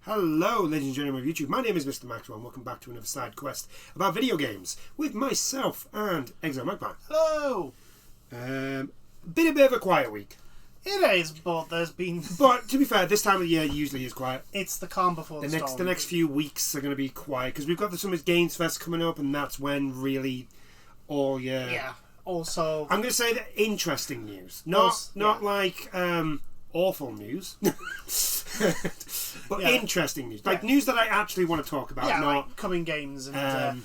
Hello, ladies and gentlemen of YouTube. My name is Mr. Maxwell, and welcome back to another side quest about video games with myself and Exile Magpie. Hello! Been a bit of a quiet week. It is, but there's been... But, to be fair, this time of the year usually is quiet. It's the calm before the storm. The next few weeks are going to be quiet, because we've got the Summer Games Fest coming up, and that's when really all your... Yeah, also... I'm going to say that interesting news. Not like awful news. But interesting news. Like news that I actually want to talk about. Yeah, not, like coming games and...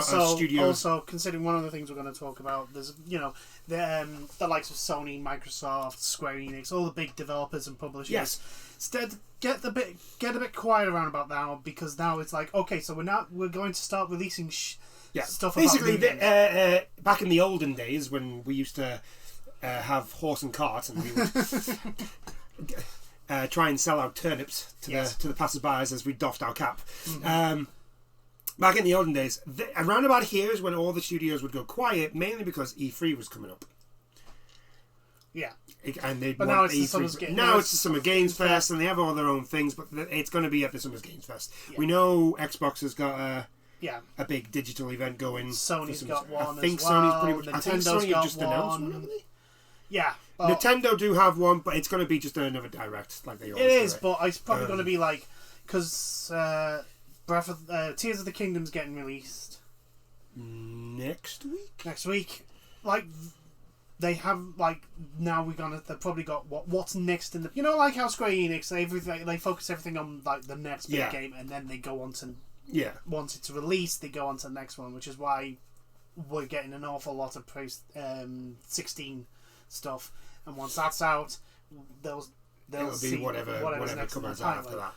studios. Considering one of the things we're going to talk about, there's, the likes of Sony, Microsoft, Square Enix, all the big developers and publishers. Yes. Instead, get a bit quiet around about now, because now it's like, okay, so we're going to start releasing stuff. Basically, back in the olden days when we used to have horse and cart, and we would try and sell out turnips to the passers-by as we doffed our cap. Mm-hmm. Back in the olden days, around about here is when all the studios would go quiet, mainly because E3 was coming up. Yeah. And now it's the Summer Games Fest, and they have all their own things, but it's going to be at the Summer Games Fest. Yeah. We know Xbox has got a big digital event going. Sony's got one. I think as well. Sony's pretty much. Nintendo I think Sony have just announced one, haven't they? Yeah. Nintendo do have one, but it's going to be just another direct, like they always do. It is, but it's probably going to be like, because Tears of the Kingdom's getting released next week. Like they have, like now they've probably got what's next in the, like how Square Enix they focus everything on like the next big game, and then they go on to once it's released they go on to the next one, which is why we're getting an awful lot of post-16 stuff, and once that's out, they'll see whatever comes out after that.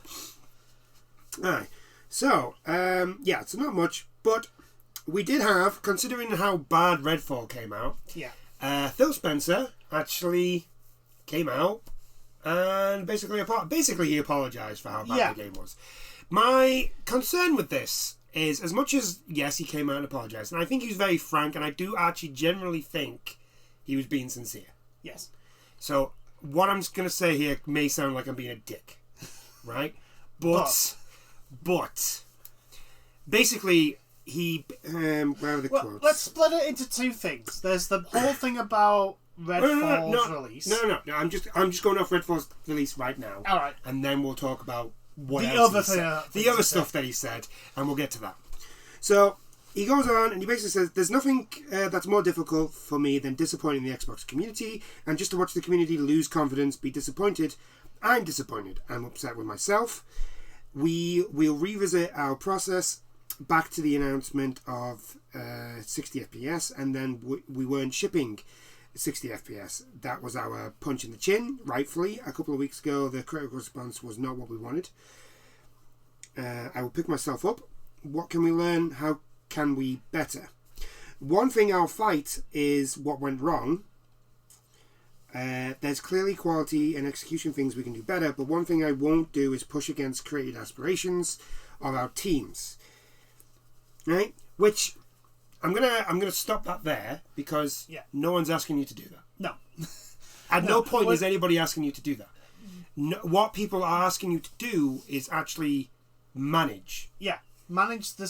Alright, so it's not much, but we did have, considering how bad Redfall came out, Phil Spencer actually came out and basically he apologised for how bad the game was. My concern with this is, as much as yes, he came out and apologised, and I think he was very frank, and I do actually generally think he was being sincere. Yes. So what I'm going to say here may sound like I'm being a dick, right? But basically, he where are the quotes? Let's split it into two things. There's the whole thing about Redfall's release. No. I'm just going off Redfall's release right now. All right, and then we'll talk about the other stuff that he said, and we'll get to that. So he goes on and he basically says, "There's nothing that's more difficult for me than disappointing the Xbox community, and just to watch the community lose confidence, be disappointed. I'm disappointed. I'm upset with myself. We'll revisit our process back to the announcement of 60 FPS, and then we weren't shipping 60 FPS. That was our punch in the chin, rightfully. A couple of weeks ago, the critical response was not what we wanted. I will pick myself up. What can we learn? How can we better? One thing I'll fight is what went wrong. There's clearly quality and execution things we can do better, but one thing I won't do is push against creative aspirations of our teams." Right? Which I'm gonna stop that there, because no one's asking you to do that. No. At no point is anybody asking you to do that. No, what people are asking you to do is actually manage. Yeah. Manage the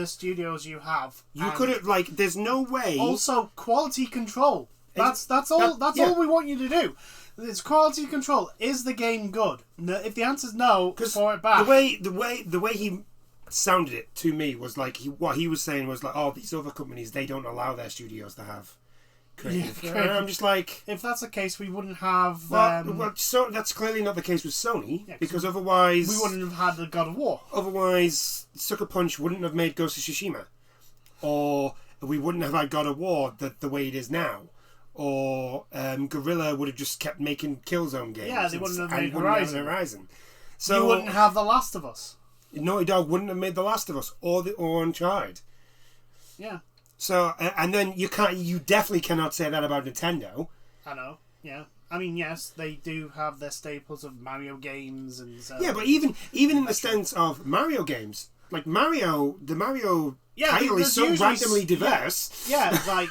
studios you have. You could have, there's no way. Also, quality control. That's all we want you to do. It's quality control. Is the game good? If the answer's no, pour it back. The way he sounded it to me was like what he was saying was like, oh, these other companies, they don't allow their studios to have creative. And I'm just like, if that's the case, we wouldn't have. So that's clearly not the case with Sony, because otherwise we wouldn't have had the God of War. Otherwise, Sucker Punch wouldn't have made Ghost of Tsushima, or we wouldn't have had God of War the way it is now. Or Guerrilla would have just kept making Killzone games. Yeah, they wouldn't have made Horizon. So you wouldn't have The Last of Us. Naughty Dog wouldn't have made The Last of Us or Uncharted. Yeah. So and then you definitely cannot say that about Nintendo. I know. Yeah. I mean, yes, they do have their staples of Mario games and. Yeah, but even in the sense of Mario games, like the Mario title is so randomly diverse. Yeah, like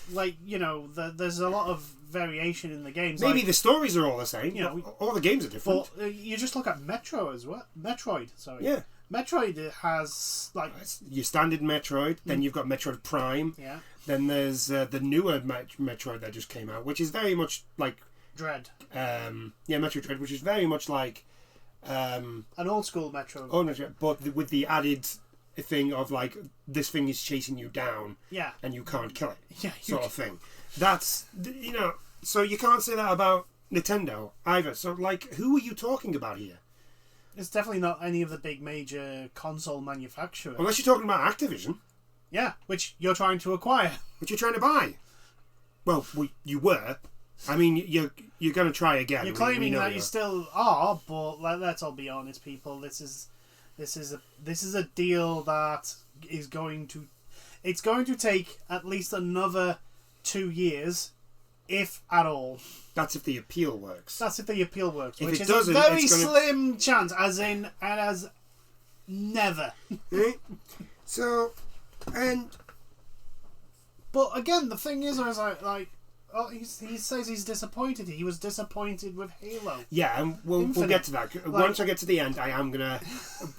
there's a lot of variation in the games. Maybe the stories are all the same. You know, all the games are different. But you just look at Metroid. Sorry. Yeah. Metroid has like your standard Metroid. Then you've got Metroid Prime. Yeah. Then there's the newer Metroid that just came out, which is very much like Dread. Metroid Dread, which is very much like an old school Metroid. Old Metroid, but with the added thing of like this thing is chasing you down. Yeah. And you can't kill it. Yeah. Sort of thing. That's So you can't say that about Nintendo either. So like, who are you talking about here? It's definitely not any of the big major console manufacturers. Unless you're talking about Activision. Yeah, which you're trying to acquire. Which you're trying to buy. Well, you were. I mean, you're going to try again. You're claiming that you still are, but let's all be honest, people. This is a deal that is going to. It's going to take at least another 2 years, if at all. That's if the appeal works. Which is a very slim chance, as never. So, but again, the thing is, I was like, he says he's disappointed. He was disappointed with Halo. Yeah, and we'll get to that. Once I get to the end, I am gonna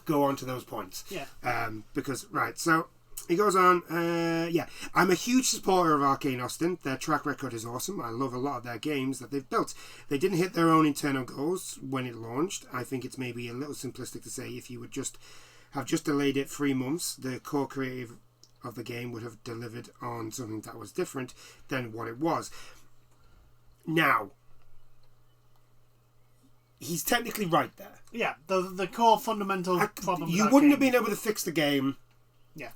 go on to those points. Yeah. Because so. He goes on, I'm a huge supporter of Arcane Austin. Their track record is awesome. I love a lot of their games that they've built. They didn't hit their own internal goals when it launched. I think it's maybe a little simplistic to say if you would have just delayed it 3 months, the core creative of the game would have delivered on something that was different than what it was. Now, he's technically right there. Yeah, the core fundamental problem. You wouldn't have been able to fix the game. Yeah.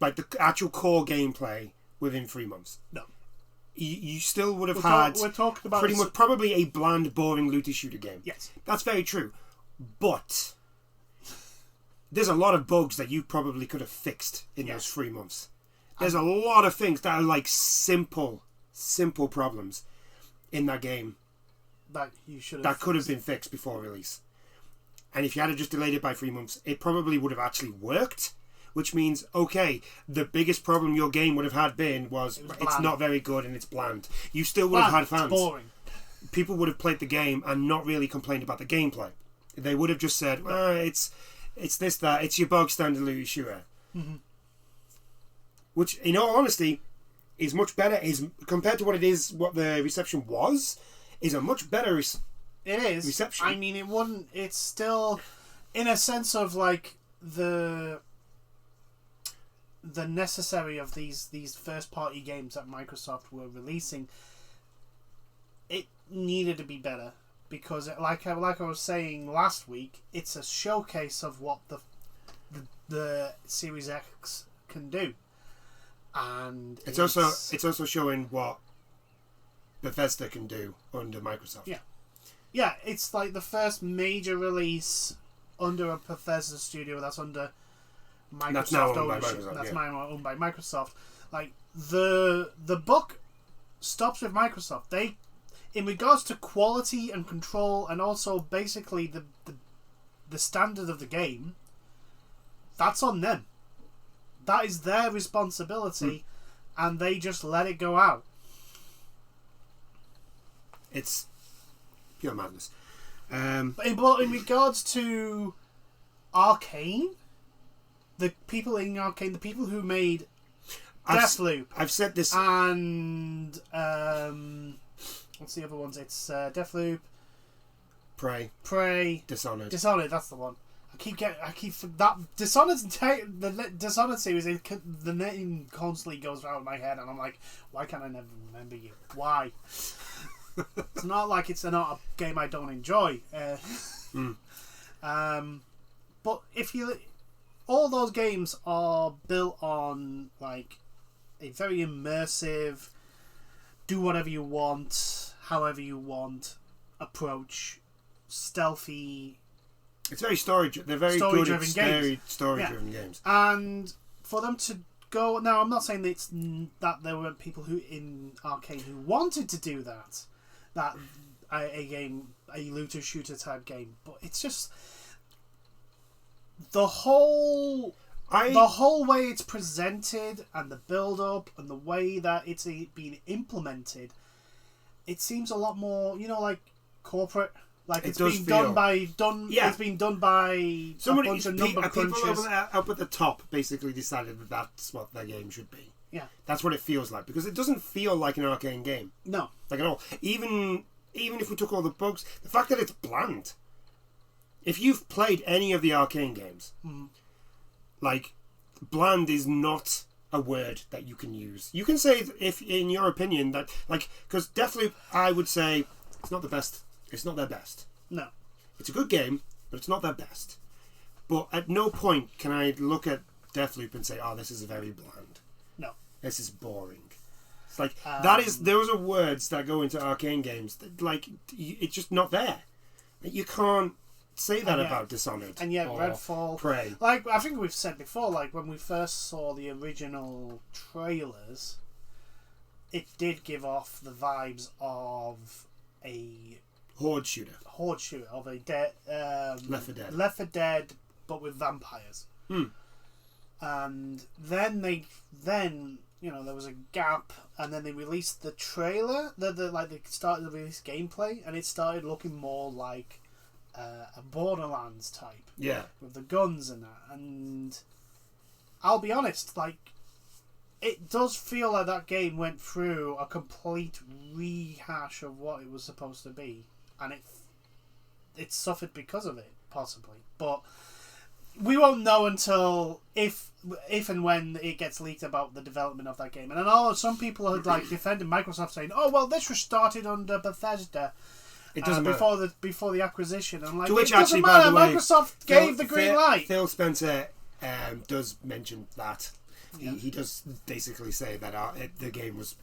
Like the actual core gameplay within 3 months. No. You still would have had we're talking about pretty much probably a bland, boring looter shooter game. Yes. That's very true. But there's a lot of bugs that you probably could have fixed in those 3 months. There's a lot of things that are like simple problems in that game that you should have that could have been fixed before release. And if you had just delayed it by 3 months, it probably would have actually worked. Which means, okay, the biggest problem your game would have had was it's not very good and it's bland. You still would have had fans. It's boring. People would have played the game and not really complained about the gameplay. They would have just said, it's this, that, it's your bog standard looter shooter. Mm-hmm. Which, in all honesty, is much better, compared to what the reception was, is a much better reception. I mean, it's still, in a sense of like, the necessary of these first party games that Microsoft were releasing, it needed to be better because like I was saying last week, it's a showcase of what the Series X can do, and it's also showing what Bethesda can do under Microsoft. Yeah, it's like the first major release under a Bethesda studio that's under Microsoft that's now owned ownership. by Microsoft. That's now owned by Microsoft. Like the buck stops with Microsoft. They, in regards to quality and control, and also basically the standard of the game, that's on them. That is their responsibility, and they just let it go out. It's pure madness. But in regards to Arcane. The people in Arcane, the people who made Deathloop. I've said this. And what's the other ones? It's Deathloop, Prey, Dishonored. That's the one. I keep that the Dishonored series. The name constantly goes out of my head, and I'm like, why can't I never remember you? Why? It's not like it's not a game I don't enjoy. But if you. All those games are built on like a very immersive, do whatever you want, however you want approach, stealthy. It's very They're very good at story-driven games. And for them to go now, I'm not saying that there weren't people who in Arcane who wanted to do that a looter shooter type game, but it's just. The whole way it's presented and the build up and the way that it's being implemented it seems a lot more, like corporate. Like it's been done by It's been done by somebody, a bunch of number crunchers. People up at the top basically decided that that's what their game should be. Yeah, that's what it feels like, because it doesn't feel like an arcane game. No, like at all. Even if we took all the bugs, the fact that it's bland. If you've played any of the arcane games, like bland is not a word that you can use. You can say, if in your opinion, that because Deathloop, I would say it's not the best. It's not their best. No, it's a good game, but it's not their best. But at no point can I look at Deathloop and say, "Oh, this is very bland." No, this is boring. It's like that is. Those are words that go into arcane games. That, it's just not there. You can't say that about Dishonored. And yet, Redfall, Prey. Like I think we've said before, when we first saw the original trailers, it did give off the vibes of a horde shooter of a Left 4 Dead, but with vampires. And then there was a gap, and then they released the trailer. They started to release gameplay, and it started looking more like a Borderlands type. Yeah, with the guns and that. And I'll be honest, it does feel like that game went through a complete rehash of what it was supposed to be, and it suffered because of it, possibly. But we won't know until if and when it gets leaked about the development of that game. And I know some people had defended Microsoft, saying, "Oh well, this was started under Bethesda." It doesn't before the acquisition. I'm like, to which it doesn't actually, matter. By the way, Microsoft gave the green light. Phil Spencer does mention that. Yeah. He does basically say that the game was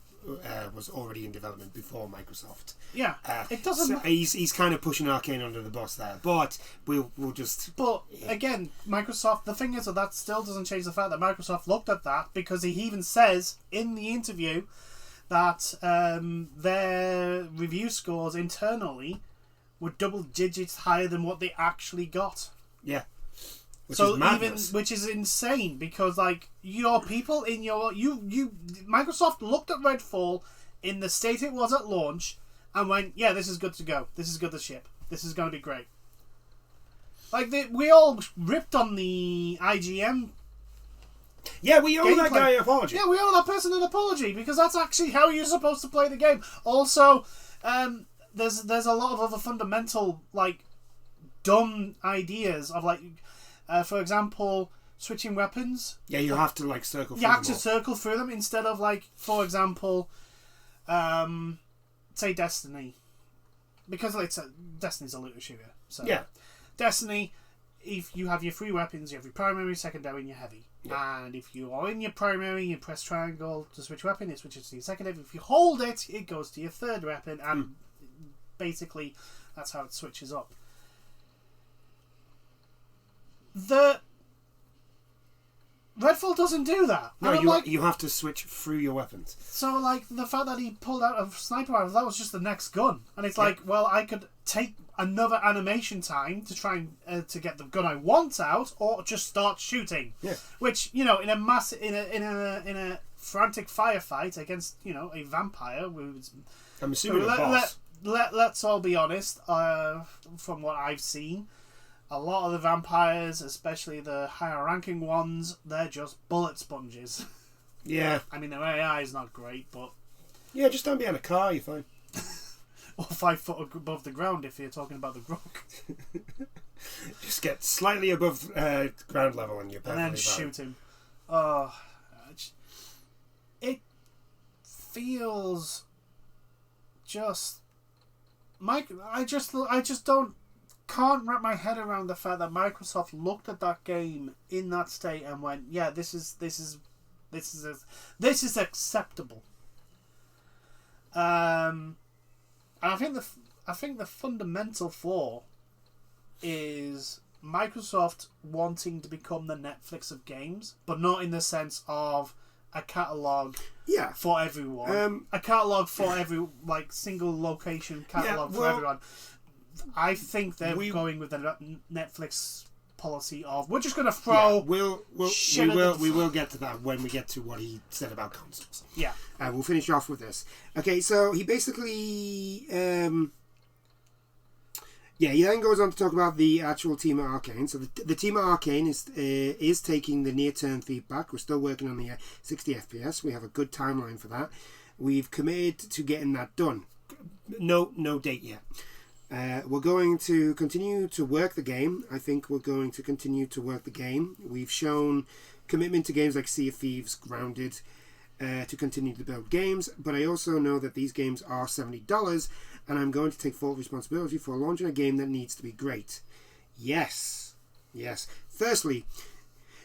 already in development before Microsoft. Yeah, it doesn't. So he's kind of pushing Arcane under the bus there, but we'll just. But again, Microsoft. The thing is that still doesn't change the fact that Microsoft looked at that, because he even says in the interview that their review scores internally were double digits higher than what they actually got. Yeah. Which is insane, because your people in Microsoft looked at Redfall in the state it was at launch and went, yeah, this is good to go. This is good to ship. This is going to be great. We all ripped on the IGN. Yeah, we owe that guy an apology. Yeah, we owe that person an apology, because that's actually how you're supposed to play the game. Also, there's a lot of other fundamental dumb ideas of for example, switching weapons. Yeah, you have to circle through them. You have to circle through them instead of for example, say Destiny. Because Destiny's a looter shooter. So yeah. Destiny, if you have your three weapons, you have your primary, secondary, and your heavy. Yeah. And if you are in your primary, you press triangle to switch weapon, it switches to your secondary. If you hold it, it goes to your third weapon, and basically that's how it switches up. The Redfall doesn't do that. No, you have to switch through your weapons. So, the fact that he pulled out a sniper rifle, that was just the next gun. And it's well, I could take another animation time to try and to get the gun I want out, or just start shooting. Yeah. Which, in a frantic firefight against, a vampire. I'm assuming a boss. Let's all be honest. From what I've seen, a lot of the vampires, especially the higher ranking ones, they're just bullet sponges. Yeah. I mean, their AI is not great, but... Yeah, just stand behind a car, you're fine. Or 5 foot above the ground if you're talking about the Grok. Just get slightly above ground level and you're perfectly and then shoot him. Oh, it feels just... I just can't wrap my head around the fact that Microsoft looked at that game in that state and went, yeah, this is acceptable. And I think the fundamental flaw is Microsoft wanting to become the Netflix of games, but not in the sense of a catalogue for everyone. A catalogue for every single location catalogue for everyone. I think they're going with the Netflix policy of we're just going to throw. Yeah, we will get to that when we get to what he said about consoles. Yeah, we'll finish off with this. Okay, so he basically. He then goes on to talk about the actual team at Arcane. So the team at Arcane is taking the near-term feedback. We're still working on the 60 FPS. We have a good timeline for that. We've committed to getting that done. No date yet. We're going to continue to work the game. I think we're going to continue to work the game. We've shown commitment to games like Sea of Thieves, Grounded, to continue to build games. But I also know that these games are $70. And I'm going to take full responsibility for launching a game that needs to be great. Yes. Firstly,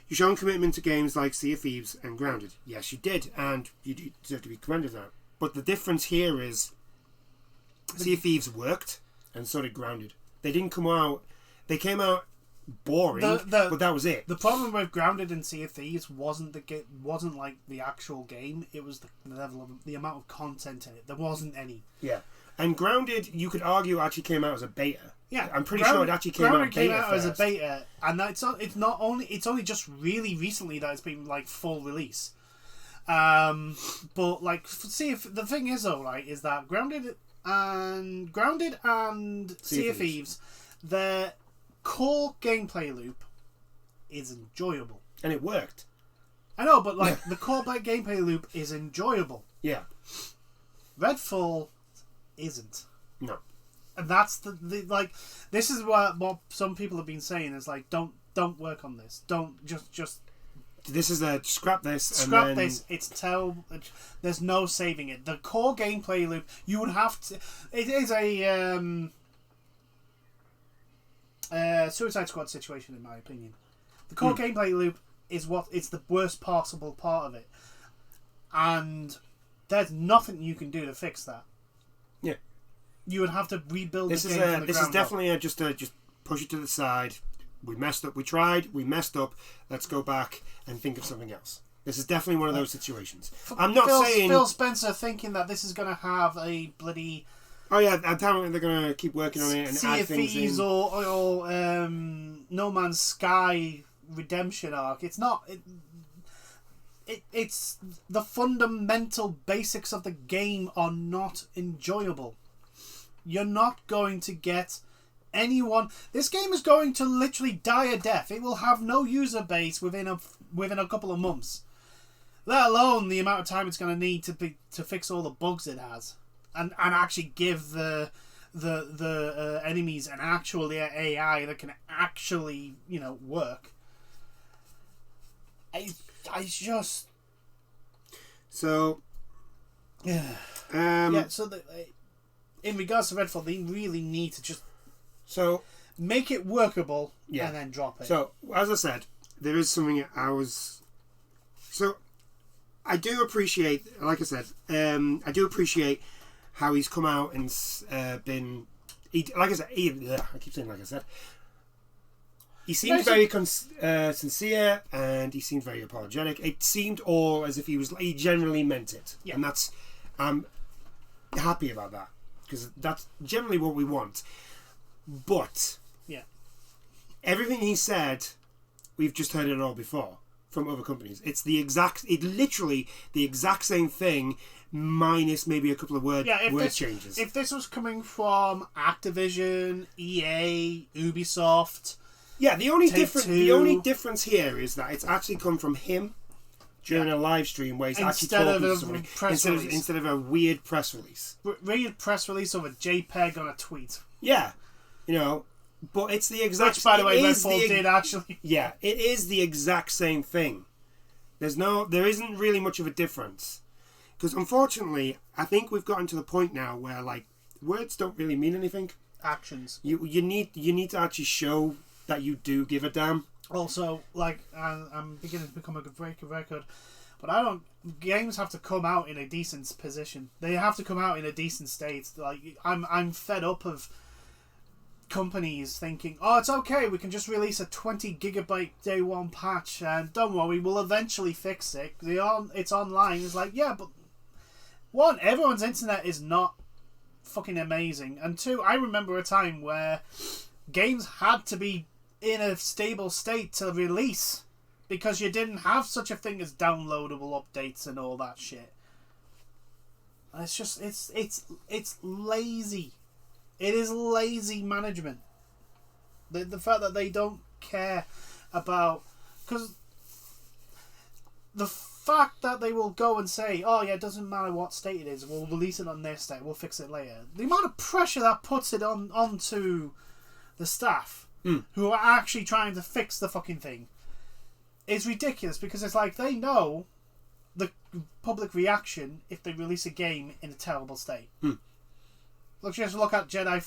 you've shown commitment to games like Sea of Thieves and Grounded. Yes, you did, and you deserve to be commended on that. But the difference here is Sea of Thieves worked, and so did Grounded. They didn't come out... They came out boring, but that was it. The problem with Grounded and Sea of Thieves wasn't like the actual game. It was the level of... the amount of content in it. There wasn't any. Yeah. And Grounded, you could argue, actually came out as a beta. Yeah, I'm pretty sure it actually came out as a beta, and it's only just really recently that it's been like full release. But like, see, if the thing is though, right, is that Grounded and Sea of Thieves, their core gameplay loop is enjoyable, and it worked. I know, but like the core gameplay loop is enjoyable. Yeah. Redfall isn't. No. And that's the like. This is what some people have been saying is like, don't work on this. Don't just. This is a scrap this. Scrap this. There's no saving it. The core gameplay loop. You would have to. It is a Suicide Squad situation, in my opinion. The core gameplay loop is it's the worst possible part of it, and there's nothing you can do to fix that. Yeah. You would have to rebuild this the game from the This ground is definitely just push it to the side. We messed up. We tried. We messed up. Let's go back and think of something else. This is definitely one of those situations. I'm not saying... Phil Spencer thinking that this is going to have a bloody... Oh yeah, I'm telling you they're going to keep working on it and add things in. Or No Man's Sky redemption arc. It's not... It's the fundamental basics of the game are not enjoyable. You're not going to get anyone. This game is going to literally die a death. It will have no user base within a couple of months. Let alone the amount of time it's going to need to fix all the bugs it has, and actually give the enemies an actual AI that can actually work. I just so yeah so in regards to Redfall, they really need to just make it workable and then drop it. So as I said, there is something I do appreciate, like I said, I do appreciate how he's come out and been. I keep saying like I said. He seemed very sincere, and he seemed very apologetic. It seemed all as if he generally meant it, and that's I'm happy about that because that's generally what we want. But everything he said, we've just heard it all before from other companies. It's literally the exact same thing, minus maybe a couple of word changes. If this was coming from Activision, EA, Ubisoft. Yeah, the only difference here is that it's actually come from him during a live stream where he's actually talking to somebody instead of a weird press release. Weird press release of a JPEG on a tweet. Yeah, but it's the exact. Which, by the way, Redfall did actually. Yeah, it is the exact same thing. There isn't really much of a difference, because unfortunately, I think we've gotten to the point now where like words don't really mean anything. Actions. You need to actually show that you do give a damn. Also, like, I'm beginning to become a breaker record, but games have to come out in a decent position. They have to come out in a decent state. Like, I'm fed up of companies thinking, oh, it's okay, we can just release a 20 gigabyte day one patch, and don't worry, we'll eventually fix it. It's online. It's like, yeah, but one, everyone's internet is not fucking amazing, and two, I remember a time where games had to be in a stable state to release, because you didn't have such a thing as downloadable updates and all that shit. And it's just it's lazy. It is lazy management. The fact that they don't care about, because the fact that they will go and say, oh yeah, it doesn't matter what state it is, we'll release it on their state, we'll fix it later. The amount of pressure that puts it onto the staff who are actually trying to fix the fucking thing is ridiculous, because it's like they know the public reaction if they release a game in a terrible state. Just look at Jedi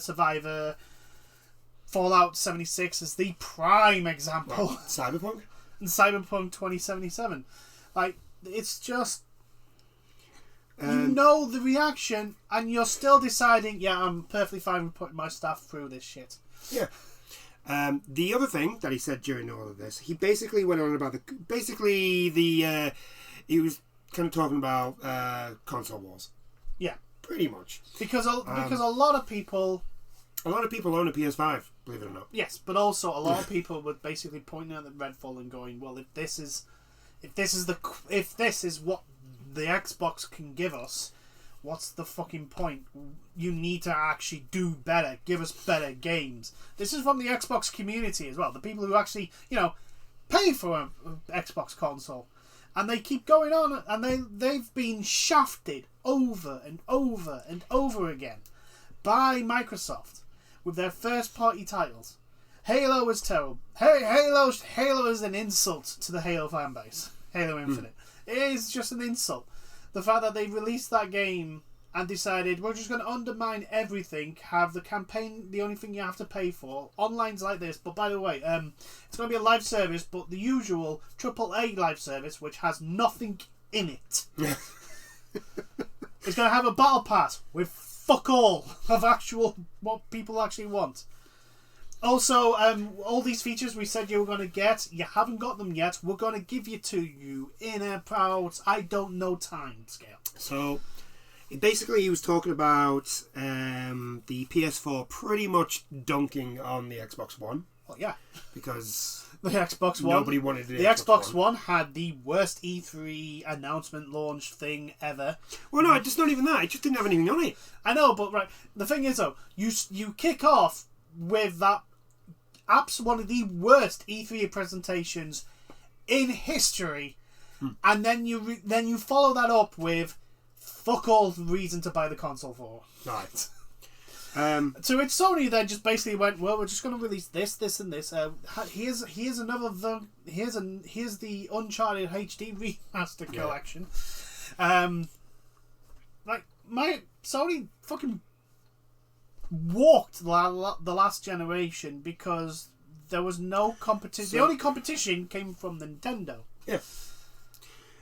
Survivor, Fallout 76 is the prime example. Well, Cyberpunk? And Cyberpunk 2077. Like, it's just... you know the reaction, and you're still deciding, yeah, I'm perfectly fine with putting my staff through this shit. Yeah. The other thing that he said during all of this, he basically went on about he was kind of talking about console wars. Yeah. Pretty much. Because a lot of people... A lot of people own a PS5, believe it or not. Yes, but also a lot of people were basically pointing at Redfall and going, well, if this is what the Xbox can give us, what's the fucking point? You need to actually do better. Give us better games. This is from the Xbox community as well. The people who actually, pay for an Xbox console. And they keep going on, and they've been shafted over and over and over again by Microsoft with their first-party titles. Halo is terrible. Halo is an insult to the Halo fanbase. Halo Infinite. It is just an insult. The fact that they released that game and decided, we're just going to undermine everything, have the campaign the only thing you have to pay for. Online's like this, but by the way, it's going to be a live service, but the usual AAA live service, which has nothing in it. It's going to have a battle pass with fuck all of what people actually want. Also, all these features we said you were going to get, you haven't got them yet. We're going to give you to you in about, I don't know, time scale. So, basically he was talking about the PS4 pretty much dunking on the Xbox One. Well, yeah. Because the Xbox One, nobody wanted the Xbox One had the worst E3 announcement launch thing ever. Well, no, it's not even that. It just didn't have anything on it. I know, but right. The thing is, though, you kick off with that one of the worst E3 presentations in history, and then you follow that up with fuck all reason to buy the console for. Right. So it's Sony then just basically went, well, we're just going to release this, and this. Here's the Uncharted HD remaster collection. Sony fucking walked the last generation because there was no competition. The only competition came from Nintendo. Yeah.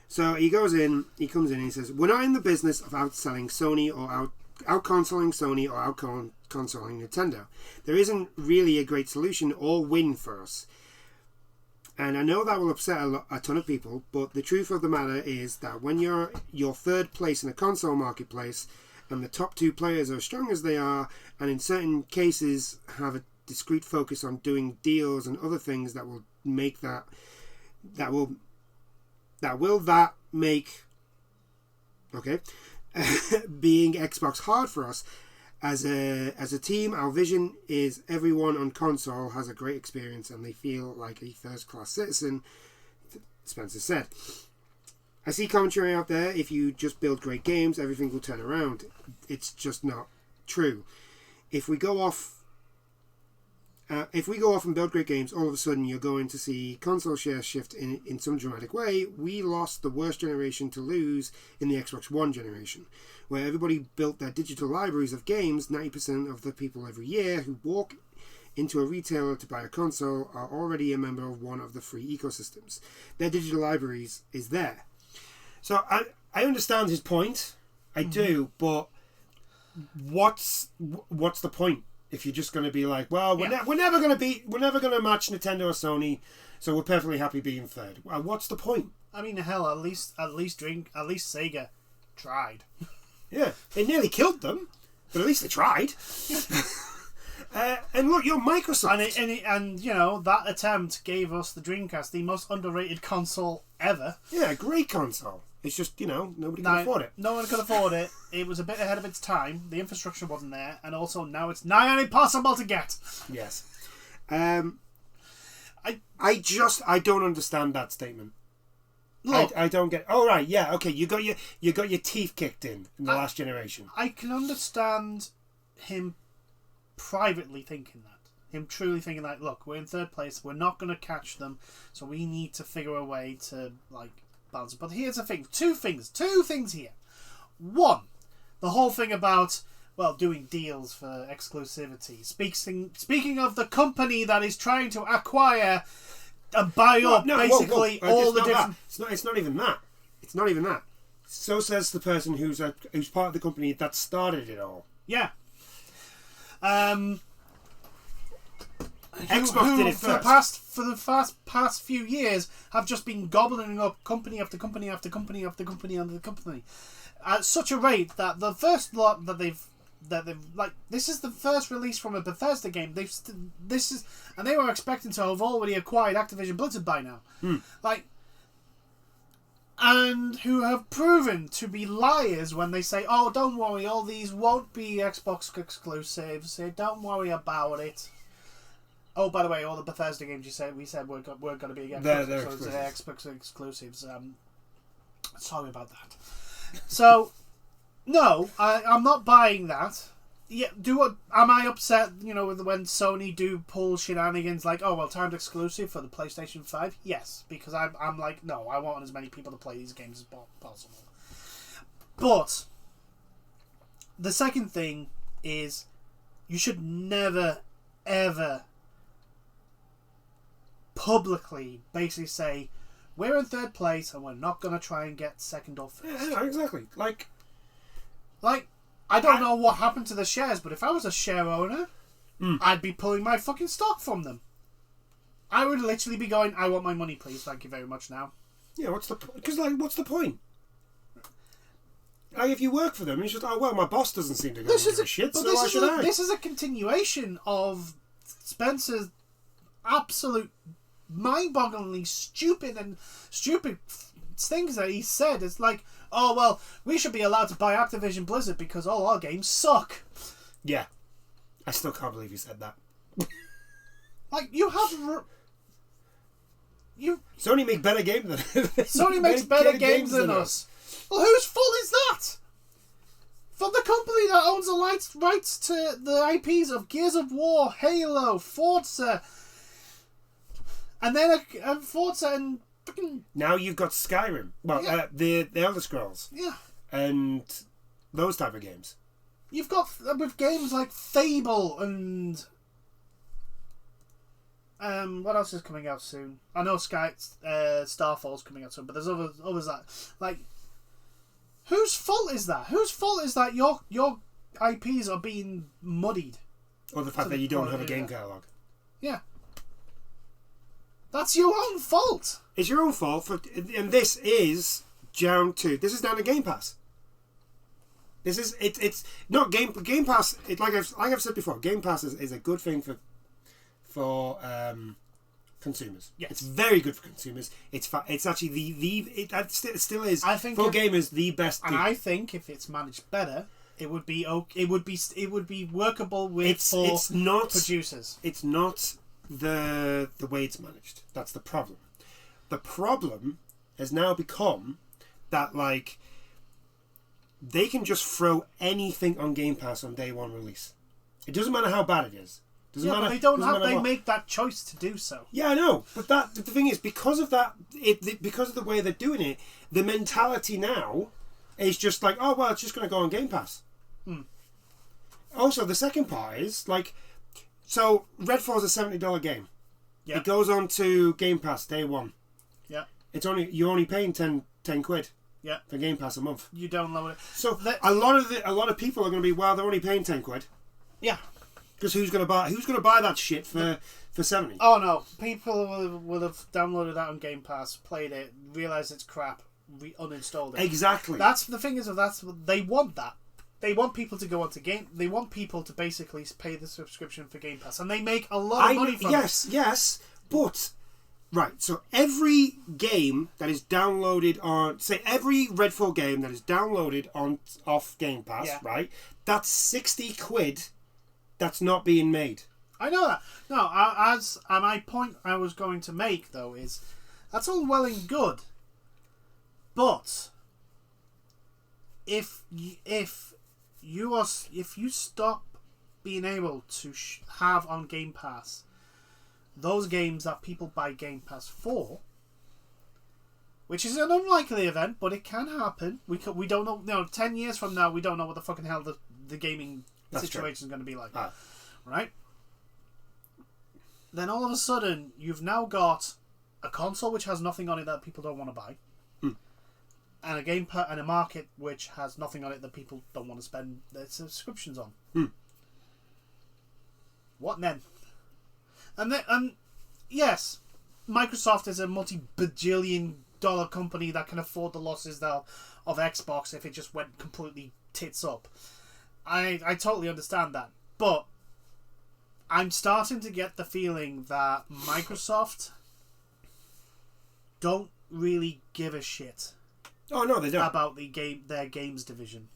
So he comes in and he says, we're not in the business of outselling Sony or out-consoling Sony or out-consoling Nintendo. There isn't really a great solution or win for us. And I know that will upset a ton of people, but the truth of the matter is that when you're third place in a console marketplace and the top two players are as strong as they are, and in certain cases have a discrete focus on doing deals and other things that will make being Xbox hard for us. As a team, our vision is everyone on console has a great experience and they feel like a first-class citizen, Spencer said. I see commentary out there, if you just build great games, everything will turn around. It's just not true. If we go off and build great games, all of a sudden you're going to see console shares shift in some dramatic way. We lost the worst generation to lose in the Xbox One generation, where everybody built their digital libraries of games. 90% of the people every year who walk into a retailer to buy a console are already a member of one of the free ecosystems. Their digital libraries is there. So I understand his point. I do, but what's the point? If you're just going to be like, well, we're never going to match Nintendo or Sony, so we're perfectly happy being third. Well, what's the point? I mean, hell, at least Sega tried. Yeah, they nearly killed them, but at least they tried. And look, you're Microsoft. And you know, that attempt gave us the Dreamcast, the most underrated console ever. Yeah, great console. It's just, you know, nobody can afford it. No one could afford it. It was a bit ahead of its time. The infrastructure wasn't there. And also now it's nigh on impossible to get. Yes. I don't understand that statement. Look, I don't get. Oh right, yeah, okay. You got your teeth kicked in the last generation. I can understand him privately thinking that. Him truly thinking like, look, we're in third place. We're not going to catch them, so we need to figure a way to like balance it. But here's the thing: two things here. One, the whole thing about doing deals for exclusivity. Speaking of the company that is trying to acquire. And buy up basically all the different. It's not even that. It's not even that. So says the person who's part of the company that started it all. Yeah. Xbox did it first. For the past few years, have just been gobbling up company after company after company after company after company, at such a rate that the first lot that they've like, this is the first release from a Bethesda game. And they were expecting to have already acquired Activision Blizzard by now. Like, and who have proven to be liars when they say, "Oh, don't worry, all these won't be Xbox exclusives. So don't worry about it." Oh, by the way, all the Bethesda games we said were going to be Xbox exclusives. Sorry about that. So. No, I'm not buying that. Yeah, am I upset? You know, when Sony do pull shenanigans like, oh well, timed exclusive for the PlayStation 5? Yes, because I'm like, no, I want as many people to play these games as possible. But the second thing is, you should never ever publicly basically say we're in third place and we're not going to try and get second or first. Yeah, exactly. Like, I don't know what happened to the shares, but if I was a share owner, I'd be pulling my fucking stock from them. I would literally be going, I want my money, please. Thank you very much now. Yeah, what's the point? Like, if you work for them, it's just, oh, well, my boss doesn't seem to give a shit, so why should I? This is a continuation of Spencer's absolute mind-bogglingly stupid things that he said. It's like, oh, well, we should be allowed to buy Activision Blizzard because all our games suck. Yeah. I still can't believe you said that. Like, you have... Sony make better games than Sony makes better games than us. Well, whose fault is that? From the company that owns the rights to the IPs of Gears of War, Halo, Forza, and then Forza and... Now you've got Skyrim. Well, yeah. The Elder Scrolls. Yeah. And those type of games. You've got with games like Fable and what else is coming out soon? I know Starfall's coming out soon, but there's others that like. Whose fault is that? Whose fault is that your IPs are being muddied? Or the fact that you don't have a game catalog. Yeah. That's your own fault. It's your own fault, and this is down to Game Pass. This is it's not Game Pass. Like I've said before, Game Pass is a good thing for consumers. Yes. It's very good for consumers. It's actually it still is. I think for gamers the best. And I think if it's managed better, it would be workable with producers. It's not the way it's managed. That's the problem. The problem has now become that like they can just throw anything on Game Pass on day one release. It doesn't matter how bad it is. But they don't have. They make that choice to do so. Yeah, I know. But the thing is, because of that, because of the way they're doing it, the mentality now is just like, oh well, it's just going to go on Game Pass. Also, the second part is like, so Redfall's a $70 game. Yeah. It goes on to Game Pass day one. Yeah. You're only paying 10 quid. Yeah. For Game Pass a month. You download it. So a lot of people are going to be, well, they're only paying 10 quid. Yeah. Because who's going to buy that shit for 70? Oh no, people will have downloaded that on Game Pass, played it, realised it's crap, uninstalled it. Exactly. That's the thing is, they want that. they want people to go onto Game. They want people to basically pay the subscription for Game Pass, and they make a lot of money from it. Yes, but right. So every game that is downloaded on, say, every Redfall game that is downloaded off Game Pass, right? That's £60 that's not being made. I know that. No, my point I was going to make though is that's all well and good, but if you stop being able to have on Game Pass those games that people buy Game Pass for, which is an unlikely event, but it can happen. We don't know. 10 years from now, we don't know what the fucking hell the gaming situation is going to be like, right? Then all of a sudden, you've now got a console which has nothing on it that people don't want to buy, and a Game Pass and a market which has nothing on it that people don't want to spend their subscriptions on. What then? And yes, Microsoft is a multi-bajillion-dollar company that can afford the losses of Xbox if it just went completely tits up. I totally understand that, but I'm starting to get the feeling that Microsoft don't really give a shit. Oh no, they don't. About their games division.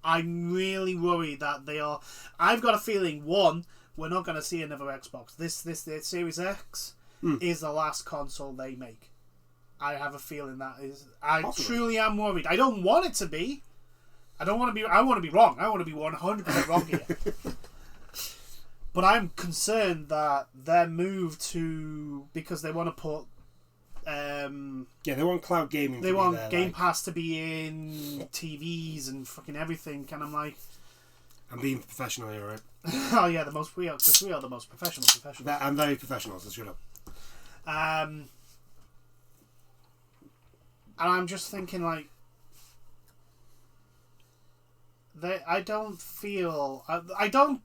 I'm really worried that they are. I've got a feeling, one, we're not going to see another Xbox. This Series X is the last console they make. I have a feeling that is. I truly am worried. I don't want it to be. I want to be wrong. I want to be 100% wrong here. But I'm concerned that their move to, because they want to put they want cloud gaming. They want Game Pass to be in TVs and fucking everything. And I'm like, I'm being professional here, right? Oh yeah, we are the most professional professionals. I'm very professional, so shut up. And I'm just thinking like, I don't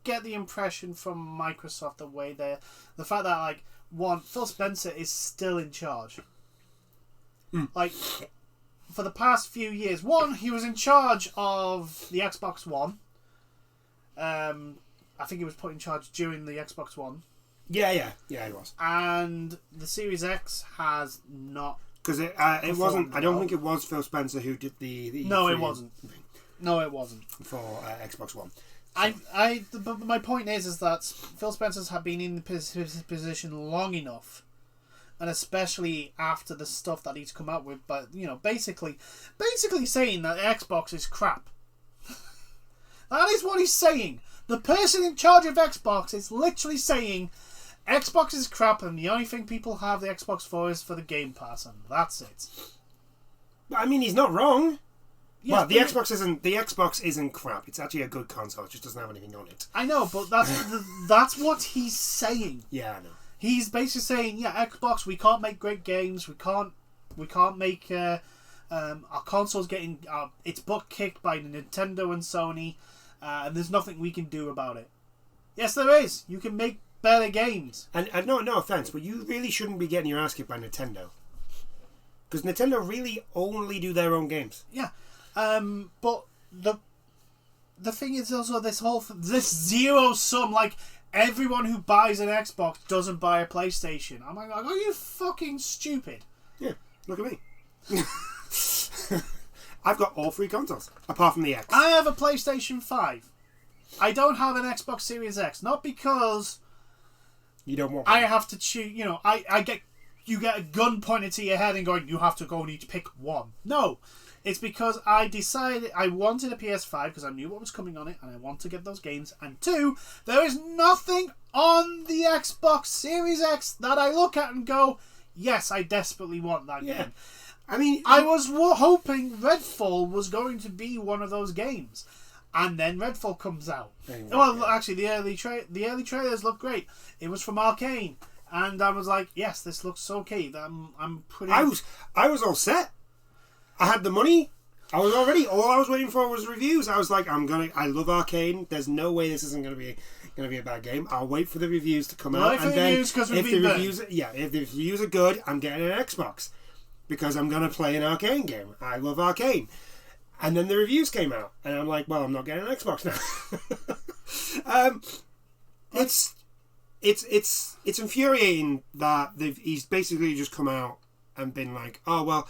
get the impression from Microsoft the fact that like, one, Phil Spencer is still in charge. Like, for the past few years, one, he was in charge of the Xbox One. I think he was put in charge during the Xbox One. Yeah, he was. And the Series X has not. Because it wasn't. I don't think it was Phil Spencer who did the No, it wasn't. No, it wasn't for Xbox One. But my point is that Phil Spencer's have been in the position long enough, and especially after the stuff that he's come out with, but basically saying that Xbox is crap. That is what he's saying. The person in charge of Xbox is literally saying Xbox is crap, and the only thing people have the Xbox for is for the Game Pass, and that's it. I mean, he's not wrong. Yes, well, the Xbox isn't crap. It's actually a good console. It just doesn't have anything on it. I know, but that's what he's saying. Yeah, I know. He's basically saying, Xbox, we can't make great games. We can't make our consoles getting its butt kicked by Nintendo and Sony, and there's nothing we can do about it. Yes, there is. You can make better games. And no offense, but you really shouldn't be getting your ass kicked by Nintendo, because Nintendo really only do their own games. Yeah. But the thing is also this zero sum, like everyone who buys an Xbox doesn't buy a PlayStation. I'm like, are you fucking stupid? Yeah, look at me. I've got all three consoles apart from the X. I have a PlayStation 5. I don't have an Xbox Series X, not because you don't want one. I have to choose. You get a gun pointed to your head and going, you have to go and each pick one. No. It's because I decided I wanted a PS5 because I knew what was coming on it and I want to get those games. And two, there is nothing on the Xbox Series X that I look at and go, yes, I desperately want that game. I mean, I was hoping Redfall was going to be one of those games. And then Redfall comes out. Actually, the early trailers look great. It was from Arcane. And I was like, yes, this looks okay. I'm pretty... I was all set. I had the money. I was already. All I was waiting for was reviews. I was like, I love Arcane. There's no way this isn't going to be a bad game. I'll wait for the reviews to come out, and then if the reviews are good, I'm getting an Xbox because I'm going to play an Arcane game. I love Arcane, And then the reviews came out, and I'm like, well, I'm not getting an Xbox now. It's infuriating that he's basically just come out and been like, oh well,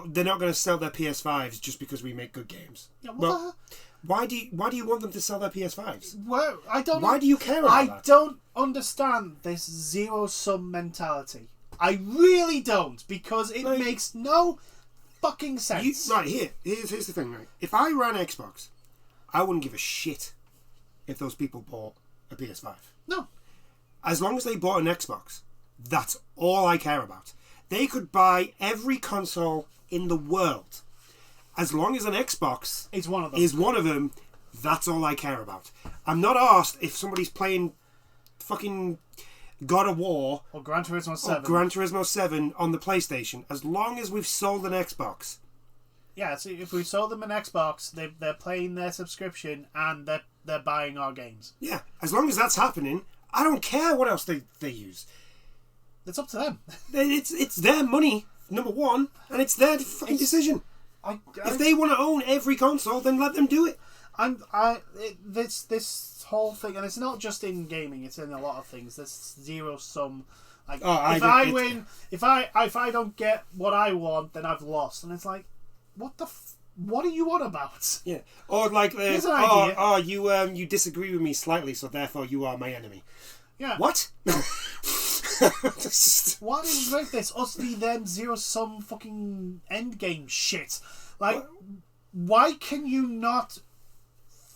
they're not going to sell their PS5s just because we make good games. Yeah, well, why do you want them to sell their PS5s? Well, I don't. Why do you care about that? I don't understand this zero-sum mentality. I really don't, because it makes no fucking sense. Here's the thing, right? If I ran Xbox, I wouldn't give a shit if those people bought a PS5. No. As long as they bought an Xbox, that's all I care about. They could buy every console in the world. As long as an Xbox is one of them, that's all I care about. I'm not asked if somebody's playing fucking God of War or Gran Turismo 7 on the PlayStation. As long as we've sold an Xbox. Yeah, so if we sold them an Xbox, they're playing their subscription and they're buying our games. Yeah, as long as that's happening, I don't care what else they use. It's up to them. It's their money, number one, and it's their fucking decision. If they want to own every console, then let them do it. This whole thing, and it's not just in gaming; it's in a lot of things. This zero sum. Like, if I don't get what I want, then I've lost, and it's like, what are you on about? Yeah, or like, you disagree with me slightly, so therefore you are my enemy. Yeah. What? What is with this us v them zero sum fucking end game shit? Like, why can you not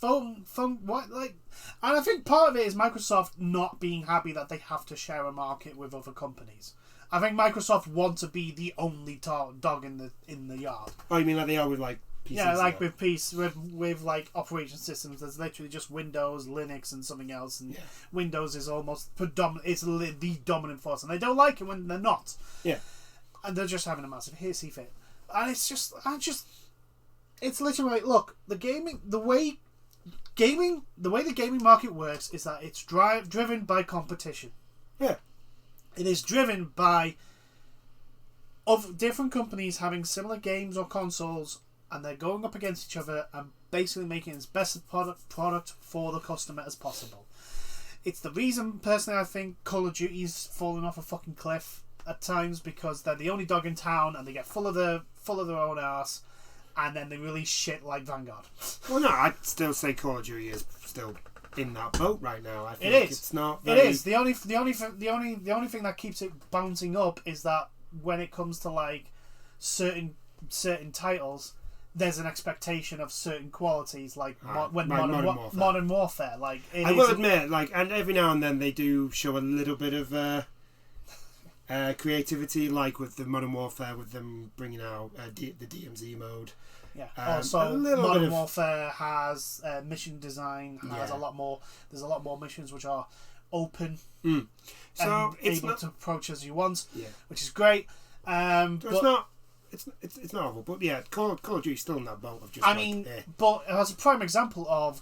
what, like? And I think part of it is Microsoft not being happy that they have to share a market with other companies. I think Microsoft want to be the only dog in the yard. Oh, you mean like they are with like PCs? Yeah, like with like operation systems. There's literally just Windows, Linux, and something else. And Windows is almost predominant. It's the dominant force, and they don't like it when they're not. Yeah, and they're just having a massive hissy fit. And it's just, it's literally, look, the way the gaming market works is that it's driven by competition. Yeah. It is driven by of different companies having similar games or consoles, and they're going up against each other and basically making as best product for the customer as possible. It's the reason, personally, I think Call of Duty's fallen off a fucking cliff at times, because they're the only dog in town and they get full of their own arse, and then they release shit like Vanguard. Well, no, I'd still say Call of Duty is still in that boat right now. I think it's not. It is the only thing that keeps it bouncing up is that when it comes to like certain titles, there's an expectation of certain qualities, like Modern Warfare. Like, I will admit, like, and every now and then they do show a little bit of creativity, like with the Modern Warfare, with them bringing out the DMZ mode. Yeah. Also, Modern Warfare has mission design. Has a lot more. There's a lot more missions which are open so and able to approach as you want, which is great. It's not awful, but yeah, Call of Duty is still in that boat of just. But as a prime example of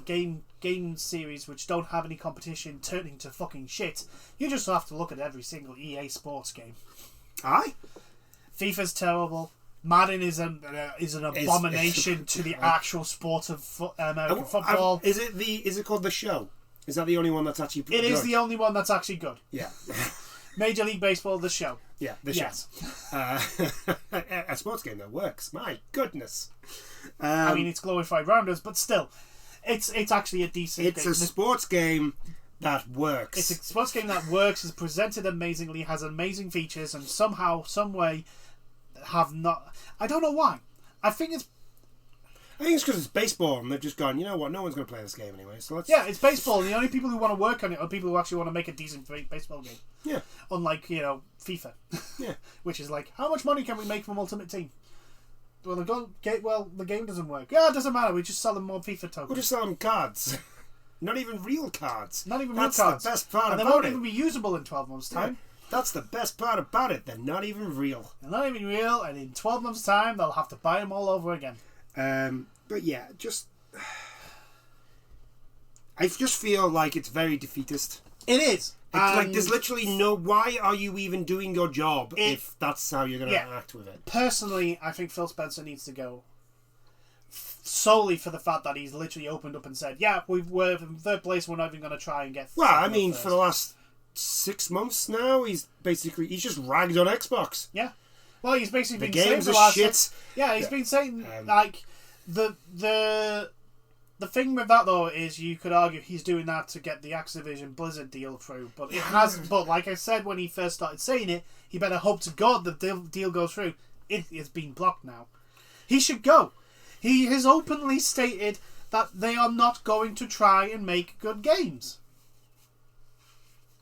game series which don't have any competition turning to fucking shit, you just have to look at every single EA Sports game. Aye. FIFA's terrible. Madden is an abomination to the actual sport of American football. Is it called The Show? Is that the only one that's actually good? It is the only one that's actually good. Yeah. Major League Baseball, The Show. Yeah, The Show. A sports game that works. My goodness. It's glorified rounders, but still, it's actually a decent. It's a sports game that works. It's a sports game that works. Is presented amazingly, has amazing features, and somehow, some way, have not. I don't know why. I think it's because it's baseball, and they've just gone, you know what? No one's going to play this game anyway. So let's. Yeah, it's baseball, and the only people who want to work on it are people who actually want to make a decent baseball game. Yeah. Unlike FIFA. Yeah. Which is like, how much money can we make from Ultimate Team? Well, the game doesn't work. Yeah, it doesn't matter. We just sell them more FIFA tokens. We'll just sell them cards. Not even real cards. Not even That's real cards. The best part and about it. They won't even be usable in 12 months' time. Yeah. That's the best part about it. They're not even real. They're not even real, and in 12 months' time, they'll have to buy them all over again. But yeah, I just feel like it's very defeatist. It is. Like, there's literally no... Why are you even doing your job if that's how you're going to act with it? Personally, I think Phil Spencer needs to go. Solely for the fact that he's literally opened up and said, yeah, we're in third place, we're not even going to try and get... Well, I mean, for the last 6 months now, he's just ragged on Xbox. Yeah. Well, he's basically been saying... The games are shit. He's been saying, like, the thing with that, though, is you could argue he's doing that to get the Activision Blizzard deal through, but it hasn't. But like I said when he first started saying it, he better hope to God the deal goes through. It is being blocked now. He should go. He has openly stated that they are not going to try and make good games.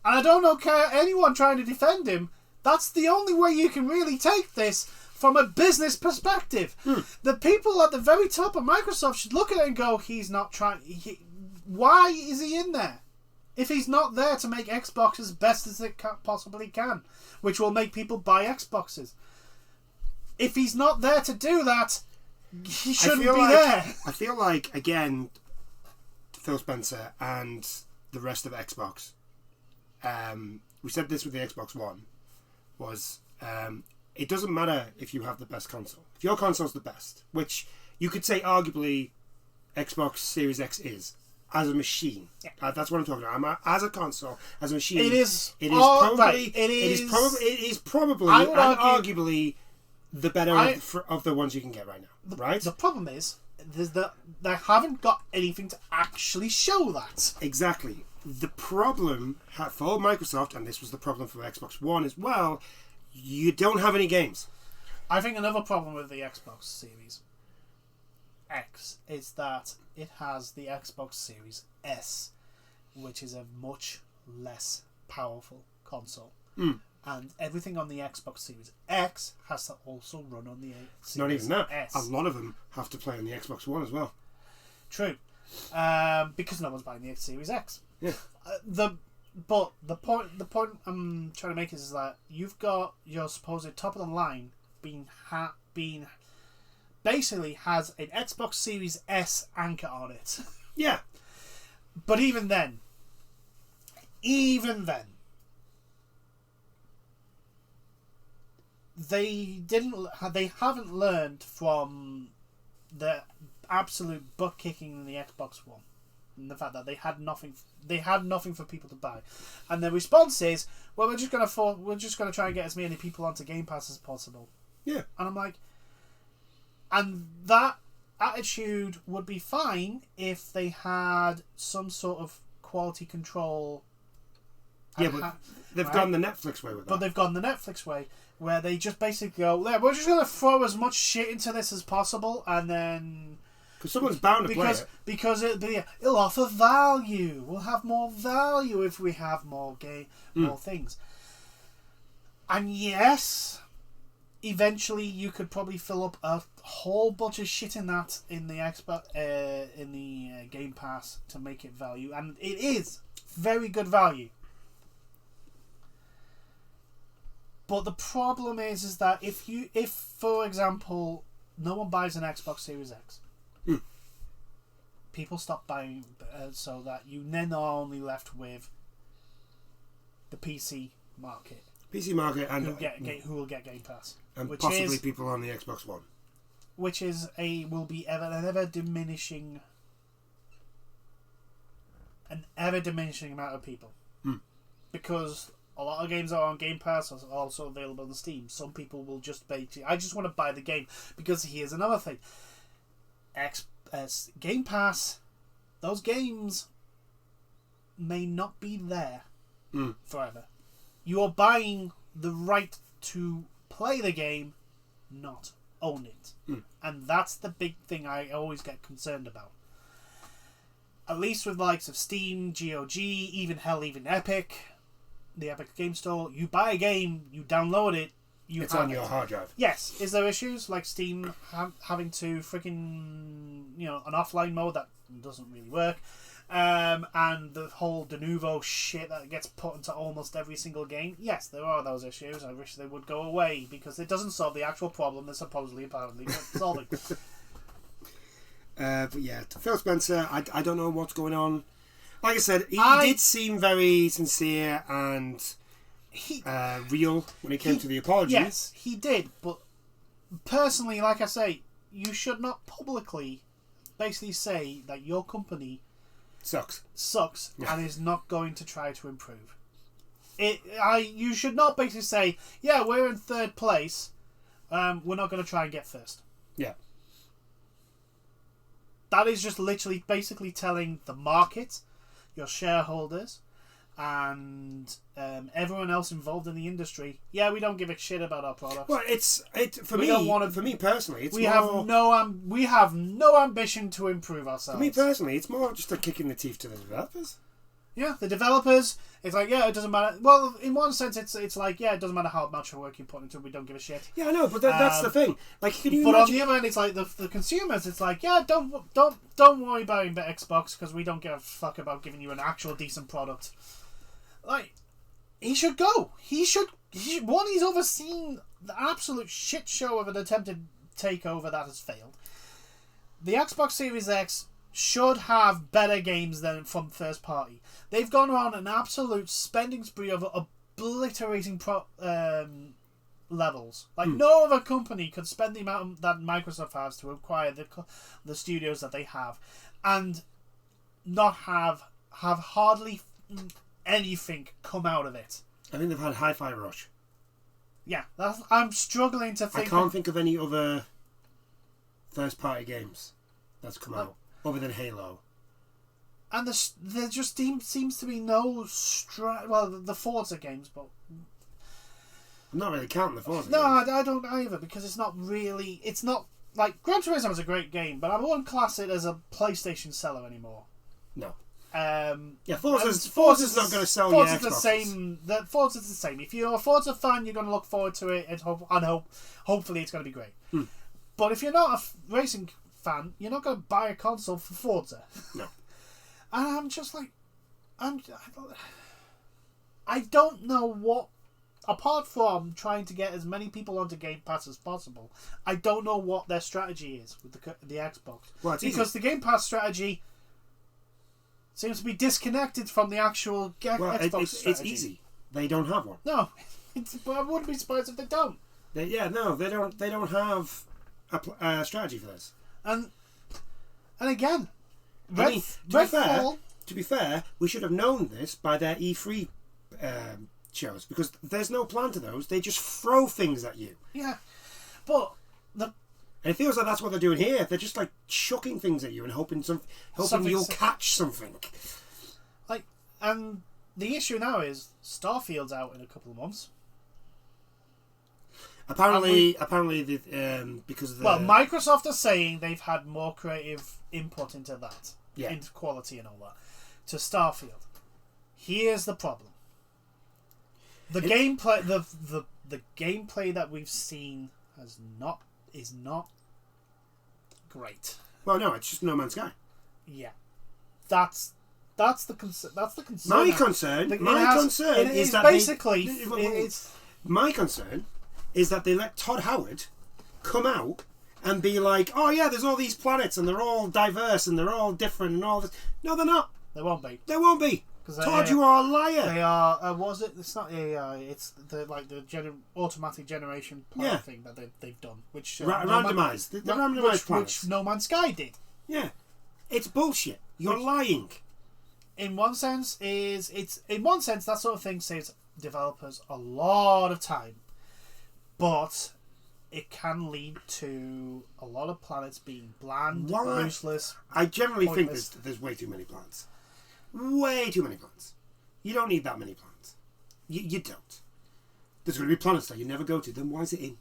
And I don't know anyone trying to defend him. That's the only way you can really take this from a business perspective. The people at the very top of Microsoft should look at it and go, he's not trying... Why is he in there? If he's not there to make Xbox as best as it possibly can, which will make people buy Xboxes. If he's not there to do that, he shouldn't be there. I feel like, again, Phil Spencer and the rest of Xbox, we said this with the Xbox One, was it doesn't matter if you have the best console. If your console's the best, which you could say arguably Xbox Series X is, as a machine. Yeah. That's what I'm talking about. As a console, as a machine. It is probably and arguably the better of the ones you can get right now. Right? The problem is they haven't got anything to actually show that. Exactly. The problem for Microsoft, and this was the problem for Xbox One as well, you don't have any games. I think another problem with the Xbox Series X is that it has the Xbox Series S, which is a much less powerful console. And everything on the Xbox Series X has to also run on the Series Not even that. S. A lot of them have to play on the Xbox One as well. True. Because no one's buying the Series X. Yeah. The point I'm trying to make is that you've got your supposed top of the line being basically has an Xbox Series S anchor on it. Yeah. But even then, they haven't learned from the absolute butt kicking in the Xbox One. And the fact that they had nothing for people to buy, and the response is, "Well, we're just gonna try and get as many people onto Game Pass as possible." Yeah, and I'm like, and that attitude would be fine if they had some sort of quality control. Yeah, but they've gone the Netflix way with that. But they've gone the Netflix way, where they just basically go, "Yeah, we're just gonna throw as much shit into this as possible, and then." Because someone's bound to play it. Because it'll offer value. We'll have more value if we have more things. And yes, eventually you could probably fill up a whole bunch of shit in the Game Pass to make it value, and it is very good value. But the problem is that if for example no one buys an Xbox Series X. People stop buying, so that you then are only left with the PC market. And who will get Game Pass, and possibly people on the Xbox One, which is will be an ever diminishing amount of people, because a lot of games are on Game Pass, are also available on Steam. Some people will just I just want to buy the game, because here's another thing. Game Pass, those games may not be there forever. You are buying the right to play the game, not own it. And that's the big thing I always get concerned about. At least with the likes of Steam, GOG, even Epic, the Epic Game Store, you buy a game, you download it, it's on your hard drive. Yes. Is there issues like Steam having to freaking, an offline mode that doesn't really work, and the whole de novo shit that gets put into almost every single game? Yes, there are those issues. I wish they would go away, because it doesn't solve the actual problem they're apparently solving. But yeah, Phil Spencer, I don't know what's going on. Like I said, he did seem very sincere and real when it came to the apology. Yes, he did. But personally, like I say, you should not publicly basically say that your company sucks and is not going to try to improve. You should not basically say, yeah, we're in third place, we're not going to try and get first. Yeah. That is just literally basically telling the market, your shareholders, and everyone else involved in the industry, yeah, we don't give a shit about our products. Well, for me personally, we have no ambition to improve ourselves. For me personally, it's more just a kick in the teeth to the developers. Yeah, the developers, it's like, yeah, it doesn't matter. Well, in one sense, it's like, yeah, it doesn't matter how much work you put into it, we don't give a shit. Yeah, I know, but that's the thing. Like, can you but imagine... on the other end, it's like the consumers. It's like, yeah, don't worry about Xbox because we don't give a fuck about giving you an actual decent product. Like, he should go. He's overseen the absolute shit show of an attempted takeover that has failed. The Xbox Series X should have better games than from first party. They've gone on an absolute spending spree of obliterating levels. Like no other company could spend the amount that Microsoft has to acquire the studios that they have, and not have hardly anything come out of it. I think they've had Hi-Fi Rush. Yeah, I'm struggling to think. I can't think of any other first-party games that's come out other than Halo. And there just seems to be no the Forza games, but I'm not really counting the Forza no, games. I don't either, because it's not like Gran Turismo is a great game, but I won't class it as a PlayStation seller anymore. No. Forza's not going to sell you Xboxes. Forza's the same. If you're a Forza fan, you're going to look forward to it, and hopefully it's going to be great. But if you're not a racing fan, you're not going to buy a console for Forza. No. And I'm just like, I don't know what, apart from trying to get as many people onto Game Pass as possible, I don't know what their strategy is with the Xbox. Well, because the Game Pass strategy seems to be disconnected from the actual Xbox strategy. It's easy. They don't have one. No, but I wouldn't be surprised if they don't. They don't have a strategy for this. And again, to be fair, we should have known this by their E3 shows, because there's no plan to those. They just throw things at you. Yeah, but and it feels like that's what they're doing here. They're just like chucking things at you and hoping you'll catch something. Like, and the issue now is Starfield's out in a couple of months. Apparently, because of the... Well, Microsoft are saying they've had more creative input into that, into quality and all that, to Starfield. Here's the problem: the gameplay that we've seen is not great. Well, no, it's just No Man's Sky. Yeah, that's the concern. That's the concern. My concern is that they let Todd Howard come out and be like, oh yeah, there's all these planets and they're all diverse and they're all different and all this. No, they're not. They won't be. They won't be. Todd, you are a liar. They are. It's not AI. It's the automatic generation planet thing that they've done, which randomized. The randomized planets, which No Man's Sky did. Yeah, it's bullshit. You're lying. In one sense, that sort of thing saves developers a lot of time. But it can lead to a lot of planets being bland, useless. I generally think there's way too many planets. Way too many planets. You don't need that many planets. You don't. There's going to be planets that you never go to. Then why is it in?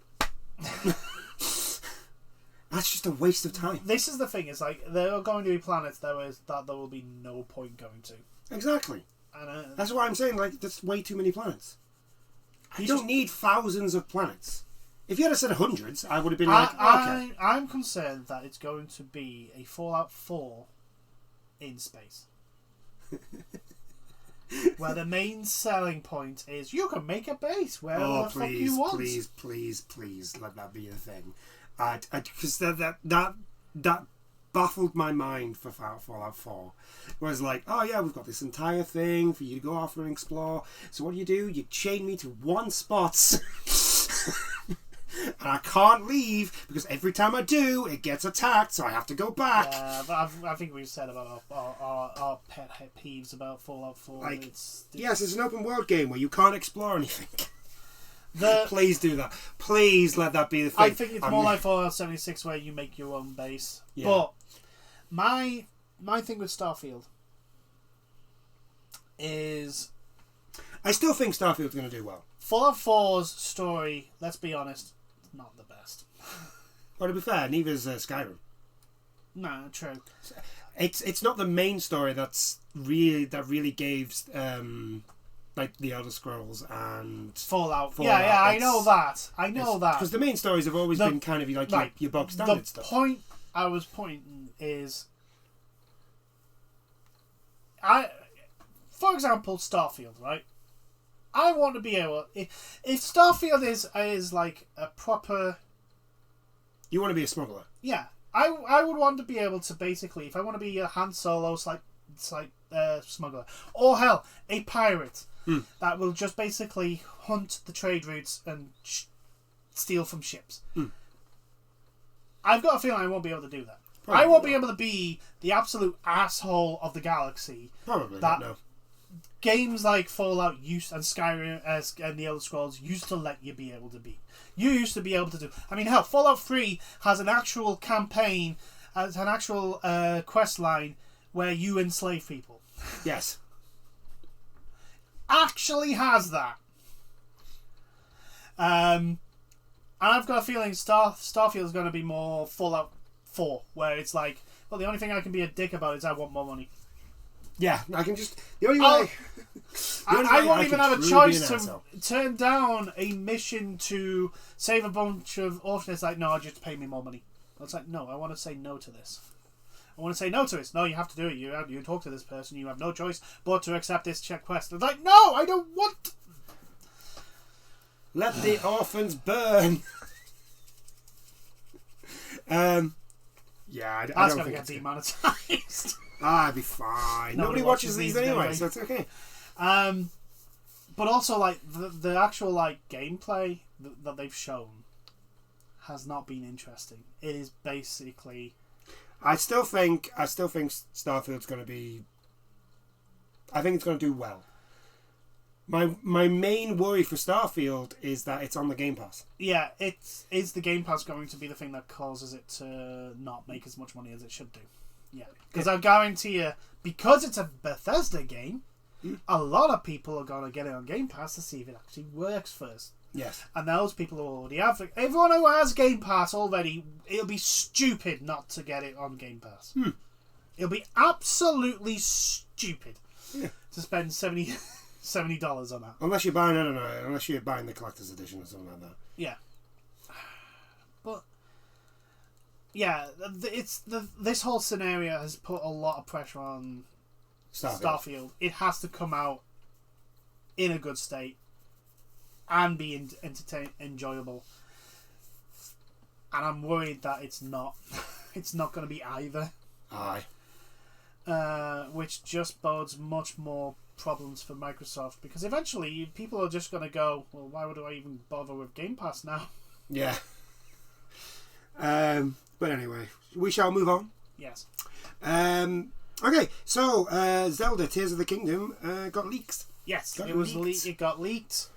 That's just a waste of time. This is the thing. It's like there are going to be planets that there will be no point going to. Exactly. And that's why I'm saying, like, there's way too many planets. You don't need thousands of planets. If you had said hundreds, I would have been okay. I'm concerned that it's going to be a Fallout 4 in space. Where the main selling point is you can make a base wherever the fuck you want. Please, let that be the thing. Because that baffled my mind for Fallout 4. Whereas like, oh yeah, we've got this entire thing for you to go off and explore. So what do? You chain me to one spot. And I can't leave because every time I do, it gets attacked, so I have to go back. Yeah, but I think we've said about our pet peeves about Fallout 4. Like, yes, it's an open world game where you can't explore anything. Please do that. Please let that be the thing. I think it's more like Fallout 76 where you make your own base. Yeah. But my thing with Starfield is... I still think Starfield's going to do well. Fallout 4's story, let's be honest, not the best. Well, to be fair, neither's Skyrim. No, true. It's not the main story that really gave like the Elder Scrolls and Fallout. Yeah, I know that. Because the main stories have always been kind of like your bog standard stuff. The point I was pointing is, for example, Starfield, right? I want to be able... If Starfield is like a proper... You want to be a smuggler? Yeah. I would want to be able to basically... If I want to be a Han Solo smuggler. Or hell, a pirate that will just basically hunt the trade routes and steal from ships. I've got a feeling I won't be able to do that. Probably I won't be able to be the absolute asshole of the galaxy. Probably not, no. Games like Fallout and Skyrim and the Elder Scrolls used to let you be able to be. You used to be able to do... I mean, hell, Fallout 3 has an actual campaign, has an actual quest line where you enslave people. Yes. Actually has that. And I've got a feeling Starfield is going to be more Fallout 4, where it's like, well, the only thing I can be a dick about is I want more money. Yeah, I can just... The only way... I won't even have a choice to turn down a mission to save a bunch of orphans. Like, no, just pay me more money. It's like, no, I want to say no to this. I want to say no to this. No, you have to do it. You talk to this person. You have no choice but to accept this check quest. It's like, no, I don't want... Let the orphans burn. Yeah, I don't think it's demonetized. I'd be fine. Nobody watches these anyway, so it's okay. But also, like the actual like gameplay that they've shown has not been interesting. It is basically. I still think Starfield's going to be. I think it's going to do well. My main worry for Starfield is that it's on the Game Pass. Yeah, is the Game Pass going to be the thing that causes it to not make as much money as it should do? Yeah, because I guarantee you, because it's a Bethesda game, a lot of people are going to get it on Game Pass to see if it actually works first. Yes. And those people who already have it, everyone who has Game Pass already, it'll be stupid not to get it on Game Pass. It'll be absolutely stupid to spend $70 on that. Unless you're buying, I don't know, unless you're buying the collector's edition or something like that. Yeah. But yeah, this whole scenario has put a lot of pressure on Starfield. It has to come out in a good state and be enjoyable. And I'm worried that it's not. It's not going to be either. Aye. Which just bodes much more problems for Microsoft, because eventually people are just going to go, well, why would I even bother with Game Pass now? Yeah. But anyway, we shall move on. Yes. Okay, so Zelda Tears of the Kingdom got leaked. Yes, it got leaked.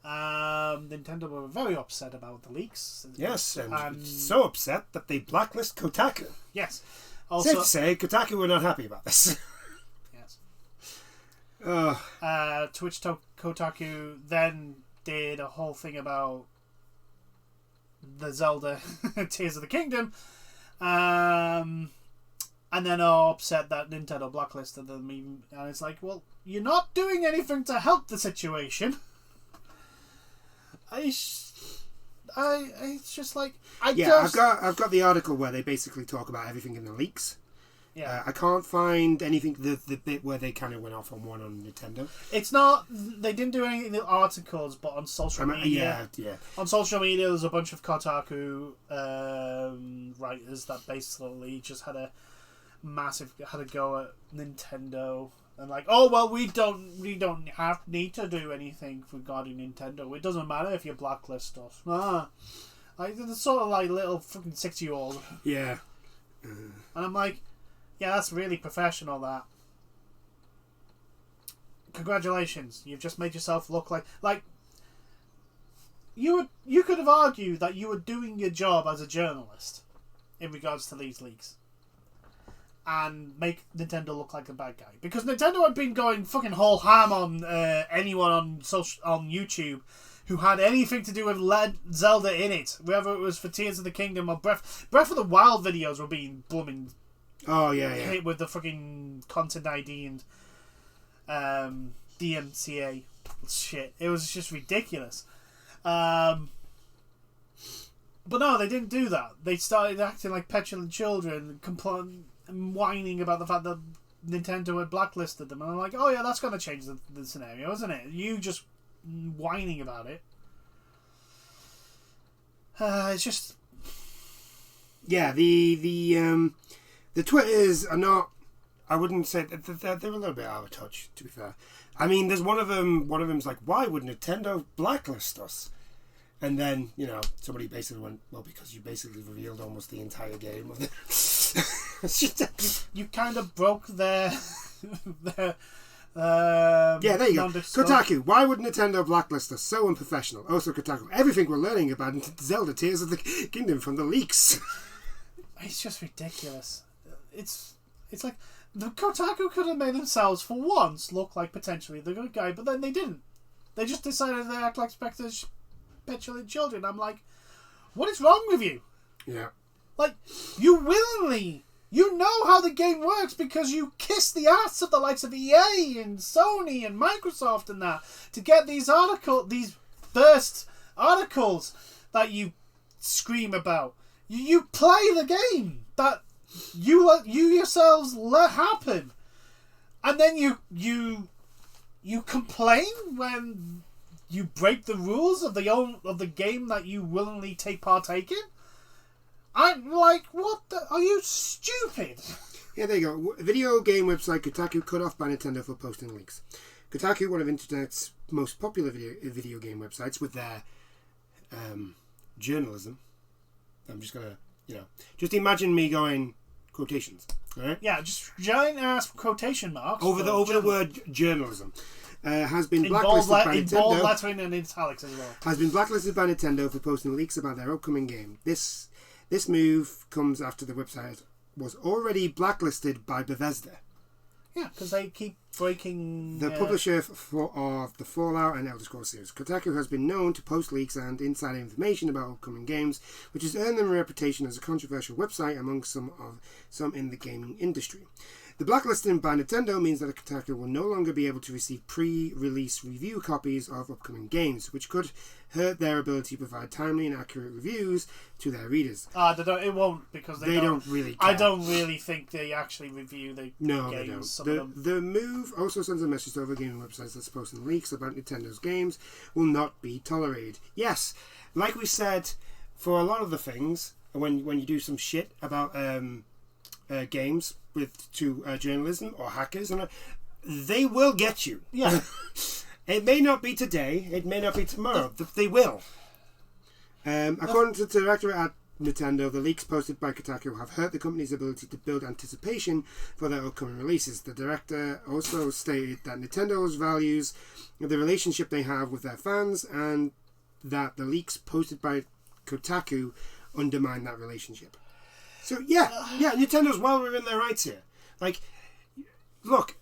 Nintendo were very upset about the leaks. Yes, and so upset that they blacklist Kotaku. Yes. Also, safe to say, Kotaku were not happy about this. Yes. Twitch Kotaku then did a whole thing about the Zelda Tears of the Kingdom, and then are upset that Nintendo blacklisted them. And it's like, well, you're not doing anything to help the situation. It's just like I've got the article where they basically talk about everything in the leaks. Yeah. I can't find anything, the bit where they kind of went off on one on Nintendo. It's not, they didn't do anything in the articles, but on social media. Yeah. On social media, there's a bunch of Kotaku writers that basically just had a go at Nintendo. And like, oh well, we don't need to do anything regarding Nintendo. It doesn't matter if you blacklist us. Like it's sort of like little fucking 6-year-old. Yeah. And I'm like, yeah, that's really professional. That. Congratulations, you've just made yourself look like you could have argued that you were doing your job as a journalist in regards to these leaks. And make Nintendo look like a bad guy, because Nintendo had been going fucking whole ham on anyone on YouTube who had anything to do with Zelda in it, whether it was for Tears of the Kingdom or Breath of the Wild videos were being blooming. Oh yeah. Hit with the fucking content ID and DMCA shit. It was just ridiculous. But no, they didn't do that. They started acting like petulant children, whining about the fact that Nintendo had blacklisted them, and I'm like, oh yeah, that's going to change the scenario, isn't it? You just whining about it. It's just, yeah. The Twitters are not. I wouldn't say they're a little bit out of touch, to be fair. I mean, there's one of them. One of them's like, why would Nintendo blacklist us? And then, somebody basically went, well, because you basically revealed almost the entire game of it. you kind of broke their yeah, there you go. Kotaku, why would Nintendo blacklist us? So unprofessional. Also, Kotaku, everything we're learning about Zelda Tears of the Kingdom from the leaks. It's just ridiculous. It's like, the Kotaku could have made themselves, for once, look like potentially the good guy, but then they didn't. They just decided they act like petulant children. I'm like, what is wrong with you? Yeah. Like, you willingly, you know how the game works because you kiss the ass of the likes of EA and Sony and Microsoft and that to get these burst articles that you scream about. You play the game that you yourselves let happen, and then you complain when you break the rules of the game that you willingly partake in. I'm like, what the... Are you stupid? Yeah, there you go. Video game website Kotaku cut off by Nintendo for posting leaks. Kotaku, one of Internet's most popular video game websites, with their journalism. I'm just gonna, just imagine me going quotations, right? Yeah, just giant ass quotation marks over the word journalism. Has been blacklisted by Nintendo. In bold lettering and italics as well. Has been blacklisted by Nintendo for posting leaks about their upcoming game. This move comes after the website was already blacklisted by Bethesda. Yeah, because they keep breaking... The publisher of the Fallout and Elder Scrolls series. Kotaku has been known to post leaks and insider information about upcoming games, which has earned them a reputation as a controversial website among some in the gaming industry. The blacklisting by Nintendo means that Kotaku will no longer be able to receive pre-release review copies of upcoming games, which could hurt their ability to provide timely and accurate reviews to their readers. It won't, because they don't really care. I don't really think they actually review the games. They don't. The move also sends a message to other gaming websites that's posting leaks about Nintendo's games will not be tolerated. Yes, like we said, for a lot of the things, when you do some shit about games to journalism or hackers, and they will get you. Yeah. It may not be today, it may not be tomorrow, they will. According to the director at Nintendo, the leaks posted by Kotaku have hurt the company's ability to build anticipation for their upcoming releases. The director also stated that Nintendo's values the relationship they have with their fans, and that the leaks posted by Kotaku undermine that relationship. So yeah, Nintendo's well within their rights here. Like, look,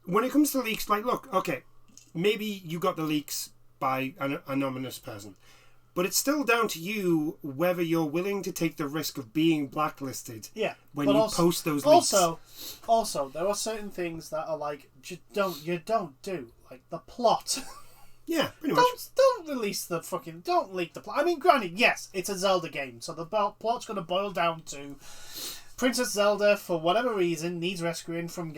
when it comes to leaks, okay, maybe you got the leaks by an anonymous person, but it's still down to you whether you're willing to take the risk of being blacklisted. Yeah, when you post those leaks. Also, there are certain things that are like, you don't do, like the plot. Yeah, pretty much. Don't release the fucking... Don't leak the plot. I mean, granted, yes, it's a Zelda game, so the plot's going to boil down to Princess Zelda, for whatever reason, needs rescuing from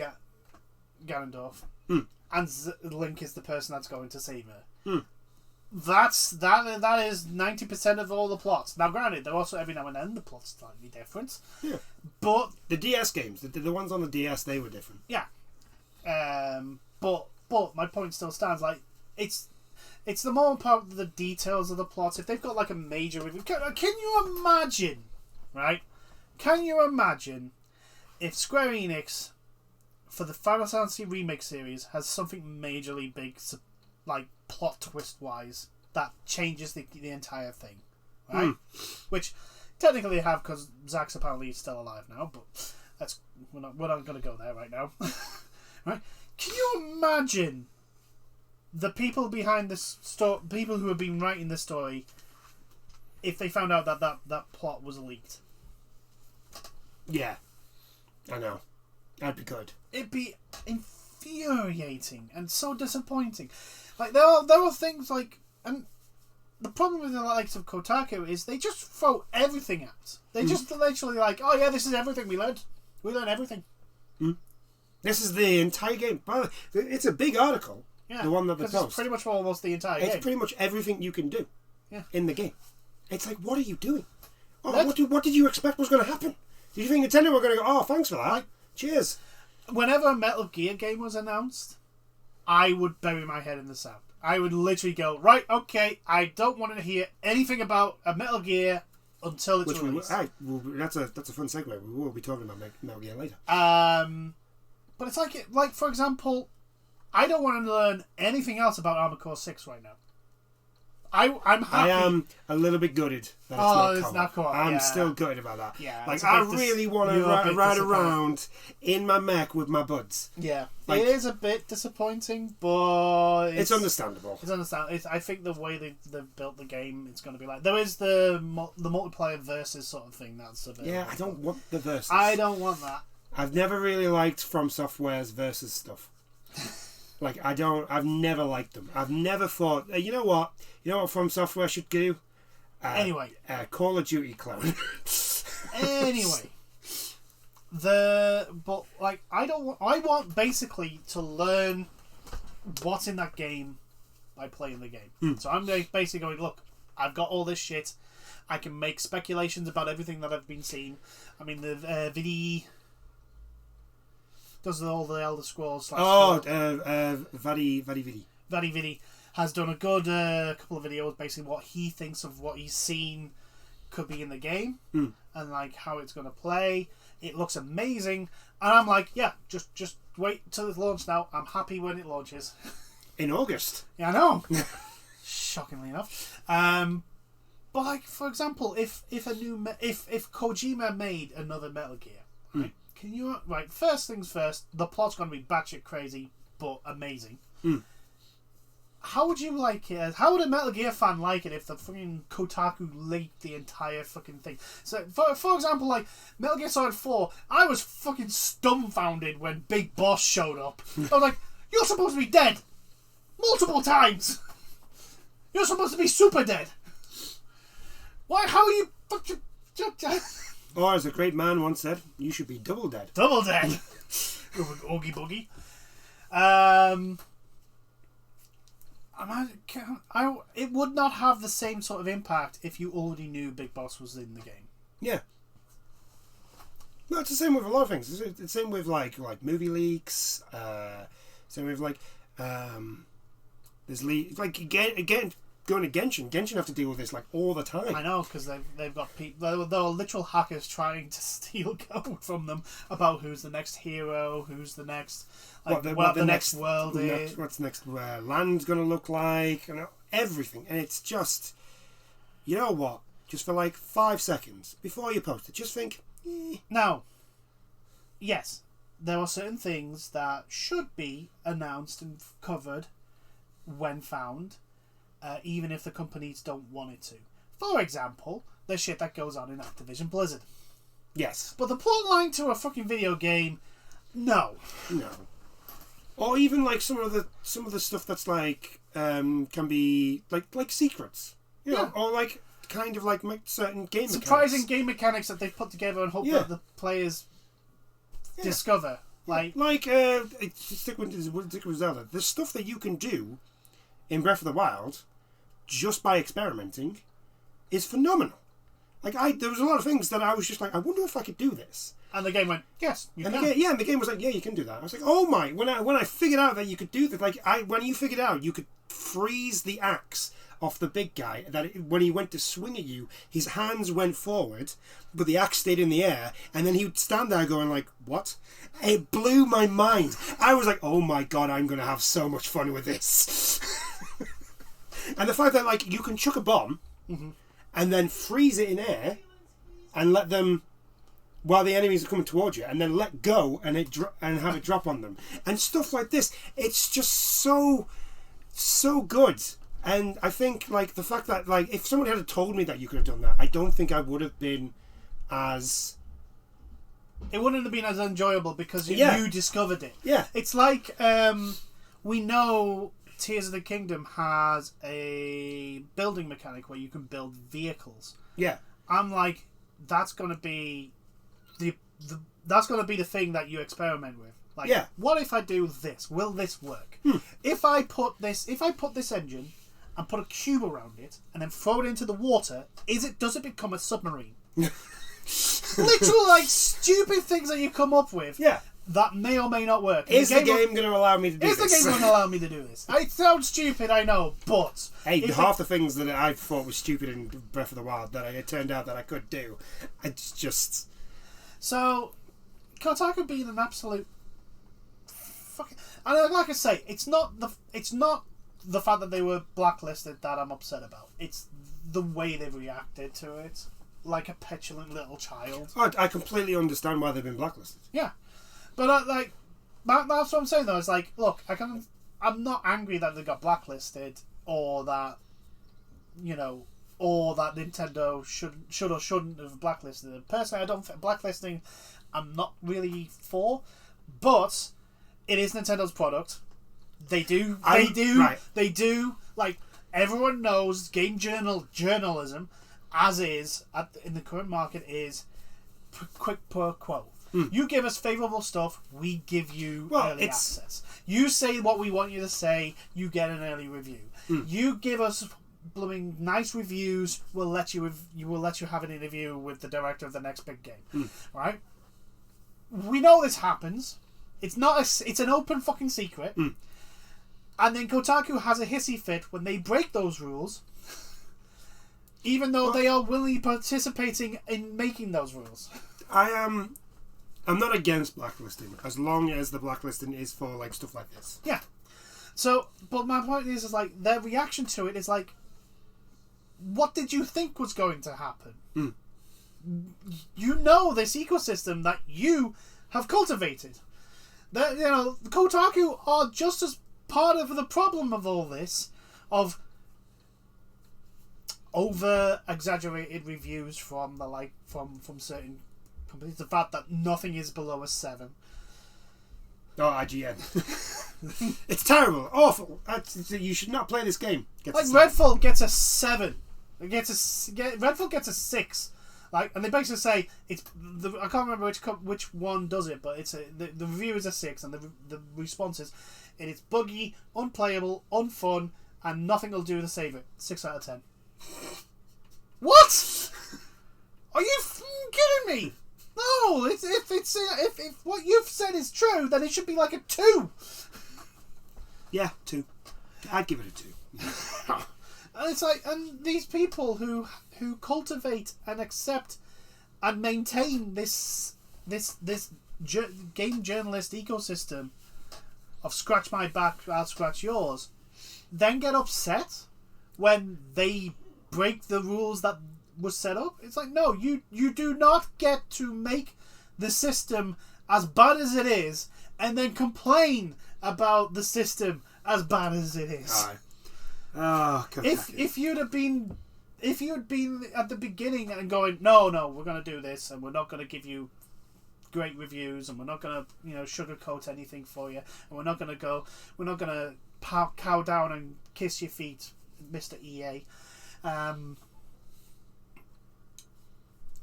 Ganondorf. And Link is the person that's going to save her. That is 90% of all the plots. Now, granted, they're also every now and then the plot's slightly different. Yeah. But the DS games, the ones on the DS, they were different. Yeah. But my point still stands. Like, it's the more part of the details of the plot. If they've got like a major review, can you imagine? Right? Can you imagine if Square Enix, for the Final Fantasy Remake series, has something majorly big, like plot twist wise, that changes the entire thing, right? Which technically they have, because Zack's apparently still alive now, but we're not going to go there right now. Right? Can you imagine the people behind this people who have been writing this story, if they found out that plot was leaked? Yeah, I know. That'd be good. It'd be infuriating and so disappointing. Like, there are things like, and the problem with the likes of Kotaku is they just throw everything out. They just literally like, oh yeah, this is everything we learned. We learned everything. This is the entire game. By the way, it's a big article. Yeah, the one that they post. It's pretty much almost the entire game. It's pretty much everything you can do. Yeah. In the game. It's like, what are you doing? Oh, what did you expect was going to happen? Did you think Nintendo were going to go, oh, thanks for that. Cheers. Whenever a Metal Gear game was announced, I would bury my head in the sand. I would literally go, right, okay, I don't want to hear anything about a Metal Gear until it's released. That's a fun segue. We will be talking about Metal Gear later. But it's like for example, I don't want to learn anything else about Armored Core 6 right now. I'm happy. I am a little bit gutted that it's not co-op. I'm still gutted about that. Yeah, like, I really want to ride around in my mech with my buds. Yeah, like, it is a bit disappointing, but it's understandable. It's understandable. I think the way they've built the game, it's going to be like, there is the multiplayer versus sort of thing. That's a bit. Yeah, I don't want the versus. I don't want that. I've never really liked From Software's versus stuff. Like, I've never liked them. I've never thought, you know what From Software should do? Anyway. Call of Duty clone. Anyway. I want basically to learn what's in that game by playing the game. So I'm basically going, look, I've got all this shit. I can make speculations about everything that I've been seeing. I mean, the Vidi does all the Elder Scrolls. Vadi Vidi has done a good couple of videos, basically what he thinks of what he's seen could be in the game and like how it's going to play. It looks amazing, and I'm like, yeah, just wait till it launches now. I'm happy when it launches. In August. Yeah, I know. Shockingly enough. But like, for example, if Kojima made another Metal Gear, right? First things first, the plot's going to be batshit crazy, but amazing. How would you like it? How would a Metal Gear fan like it if the fucking Kotaku leaked the entire fucking thing? So, for example, like, Metal Gear Solid 4, I was fucking dumbfounded when Big Boss showed up. I was like, you're supposed to be dead! Multiple times! You're supposed to be super dead! Why? How are you fucking... Or, as a great man once said, you should be double dead. Double dead! Oogie boogie. It would not have the same sort of impact if you already knew Big Boss was in the game. Yeah. No, it's the same with a lot of things. It's the same with like movie leaks. Same with like there's like again going to Genshin. Genshin have to deal with this like all the time. I know, because they've got people. There are literal hackers trying to steal code from them about who's the next hero, who's the next. Like, what the next world is. What's the next land's going to look like, and everything. And it's just, you know what? Just for like 5 seconds before you post it, just think. Now, yes, there are certain things that should be announced and covered when found, even if the companies don't want it to. For example, the shit that goes on in Activision Blizzard. Yes. But the plot line to a fucking video game, no. No. Or even like some of the stuff that's like can be like secrets, you know, or like kind of like certain game surprising game mechanics that they've put together and hope that the players discover. Like stick with Zelda. There's stuff that you can do in Breath of the Wild just by experimenting is phenomenal. Like there was a lot of things that I was just like, I wonder if I could do this. And the game went, yes, you can. And the game was like, yeah, you can do that. I was like, oh my! When I figured out that you could do that, when you figured out you could freeze the axe off the big guy, when he went to swing at you, his hands went forward, but the axe stayed in the air, and then he would stand there going like, what? It blew my mind. I was like, oh my god, I'm going to have so much fun with this. And the fact that like you can chuck a bomb and then freeze it in air and let them, while the enemies are coming towards you, and then let go and have it drop on them and stuff like this, it's just so good. And I think like the fact that like if someone had told me that you could have done that, I don't think I would have been as... It wouldn't have been as enjoyable because you discovered it. Yeah. It's like we know Tears of the Kingdom has a building mechanic where you can build vehicles. Yeah. I'm like, that's going to be that's going to be the thing that you experiment with. Like, what if I do this? Will this work? If I put this engine and put a cube around it and then throw it into the water, does it become a submarine? Literal like stupid things that you come up with. Yeah. That may or may not work. Is the game going to allow me to do this? Is the game going to allow me to do this? It sounds stupid, I know, but... Hey, half the things that I thought were stupid in Breath of the Wild that it turned out that I could do. It's just... So, Kotaku being an absolute... fucking... And like I say, it's not the fact that they were blacklisted that I'm upset about. It's the way they reacted to it. Like a petulant little child. I completely understand why they've been blacklisted. Yeah. But that's what I'm saying though. It's like, look, I'm not angry that they got blacklisted or that, or that Nintendo should or shouldn't have blacklisted them. Personally, I don't think blacklisting. I'm not really for, but it is Nintendo's product. They do. Like everyone knows, game journalism, as is in the current market, is quid pro quo. You give us favourable stuff, we give you early access. You say what we want you to say, you get an early review. You give us blooming nice reviews, we'll let you have an interview with the director of the next big game. Right? We know this happens. It's an open fucking secret. And then Kotaku has a hissy fit when they break those rules, even though they are willingly participating in making those rules. I'm not against blacklisting as long as the blacklisting is for like stuff like this. Yeah. So, but my point is like their reaction to it is like, what did you think was going to happen? You know this ecosystem that you have cultivated. That Kotaku are just as part of the problem of all this, of over exaggerated reviews from from certain companies. The fact that nothing is below a 7. Oh, IGN. It's terrible, awful. You should not play this game. Redfall gets a 7. Redfall gets a 6. And they basically say I can't remember which one does it, but the review is a 6, and the response is, it's buggy, unplayable, unfun, and nothing will do to save it. 6 out of 10. What? Are you kidding me? No, if what you've said is true, then it should be like a 2. Yeah, 2. I'd give it a 2. And it's like, and these people who cultivate and accept and maintain this game journalist ecosystem of scratch my back, I'll scratch yours, then get upset when they break the rules that was set up. It's like, no, you do not get to make the system as bad as it is and then complain about the system as bad as it is. If you'd been at the beginning and going, no, we're going to do this and we're not going to give you great reviews and we're not going to sugarcoat anything for you, and we're not going to cow down and kiss your feet, Mr. EA.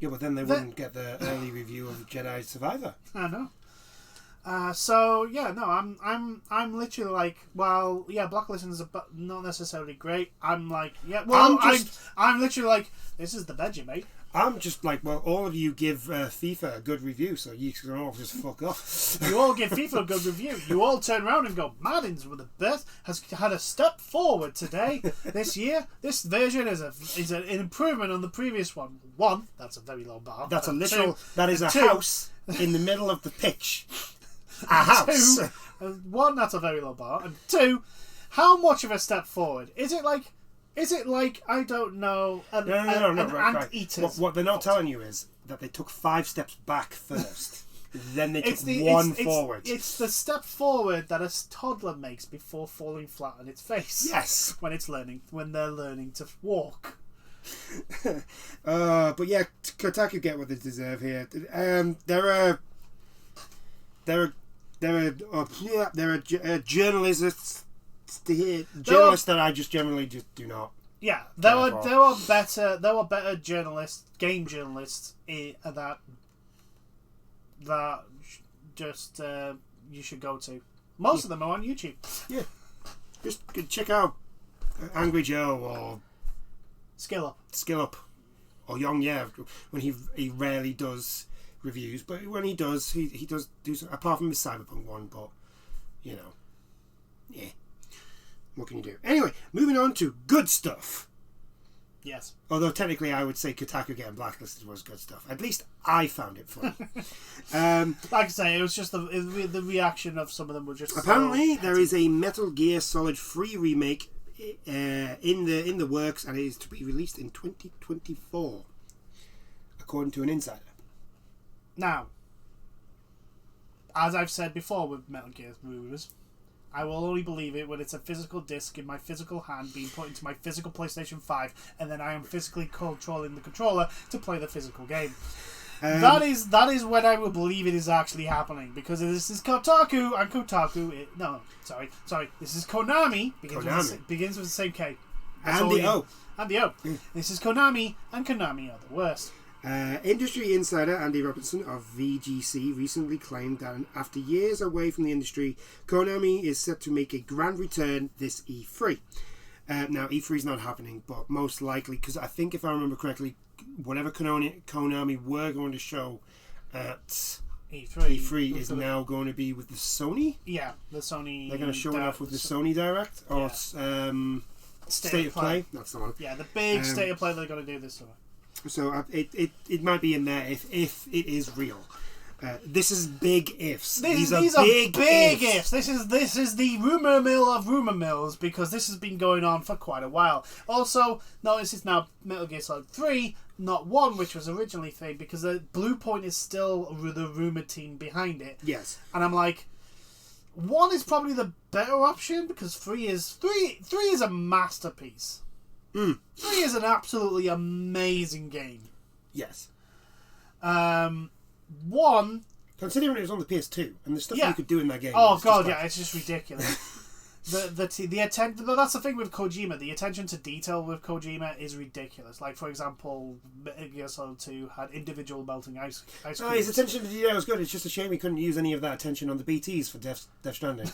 Yeah, but then they wouldn't get the early review of Jedi Survivor. I know. So yeah, no, I'm literally like, well, yeah, Blacklist is not necessarily great. I'm like, yeah, well, I'm literally like, this is the veggie, mate. I'm just like, well, all of you give FIFA a good review, so you can all just fuck off. You all give FIFA a good review. You all turn around and go, Madden's with the best, has had a step forward today, this year. This version is an improvement on the previous one. One, that's a very low bar. That's a literal. That is a house in the middle of the pitch. A house. Two, one, that's a very low bar, and two, how much of a step forward is it? Like I don't know, an anteater's What they're not telling you is that they took 5 steps back first, then they took one forward. It's the step forward that a toddler makes before falling flat on its face. Yes, when they're learning to walk. But yeah, Kotaku get what they deserve here. There are journalists that I just generally just do not. Yeah, there were better game journalists that just you should go to. Most of them are on YouTube. Yeah, just check out Angry Joe or Skill Up or Young when he rarely does reviews, but when he does, he does do some, apart from his Cyberpunk one, but you know, yeah, what can you do? Anyway, moving on to good stuff. Yes, although technically I would say Kotaku getting blacklisted was good stuff. At least I found it funny. Like I say, it was just the reaction of some of them were just apparently there is a Metal Gear Solid 3 remake in the works, and it is to be released in 2024, according to an insider. Now, as I've said before with Metal Gear rumours, I will only believe it when it's a physical disc in my physical hand being put into my physical PlayStation 5, and then I am physically controlling the controller to play the physical game. That is when I will believe it is actually happening, because this is Kotaku, and Kotaku... this is Konami, begins with the same K. And the O. And the O. This is Konami, and Konami are the worst. Industry insider Andy Robinson of VGC recently claimed that after years away from the industry, Konami is set to make a grand return this E3. Now, E3 is not happening, but most likely, because I think if I remember correctly, whatever Konami were going to show at E3 is now going to be with the Sony. Yeah, the Sony. They're going to show it off with the Sony Direct or State of Play. That's the one. Yeah, the big State of Play they're going to do this summer. So it might be in there if it is real. This is big ifs. These are big ifs. This is the rumor mill of rumor mills, because this has been going on for quite a while. Also, notice it's now Metal Gear Solid 3, not 1, which was originally 3, because the Blue Point is still the rumor team behind it. Yes. And I'm like, 1 is probably the better option, because 3 is a masterpiece. 3 is an absolutely amazing game. Yes. 1, considering it was on the PS2 and the stuff you could do in that game. Oh god, yeah, it's just ridiculous. the attention. That's the thing with Kojima. The attention to detail with Kojima is ridiculous. Like, for example, Metal Gear Solid 2 had individual melting ice cream. Oh, his attention to detail was good. It's just a shame he couldn't use any of that attention on the BTs for Death Stranding.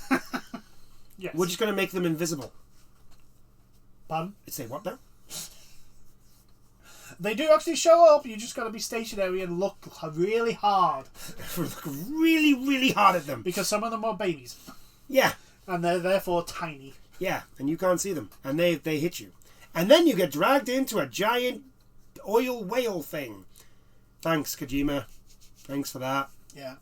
Yes. We're just going to make them invisible. Pardon? Say what now? They do actually show up. You just got to be stationary and look really hard. Look really, really hard at them. Because some of them are babies. Yeah. And they're therefore tiny. Yeah, and you can't see them. And they hit you. And then you get dragged into a giant oil whale thing. Thanks, Kojima. Thanks for that. Yeah.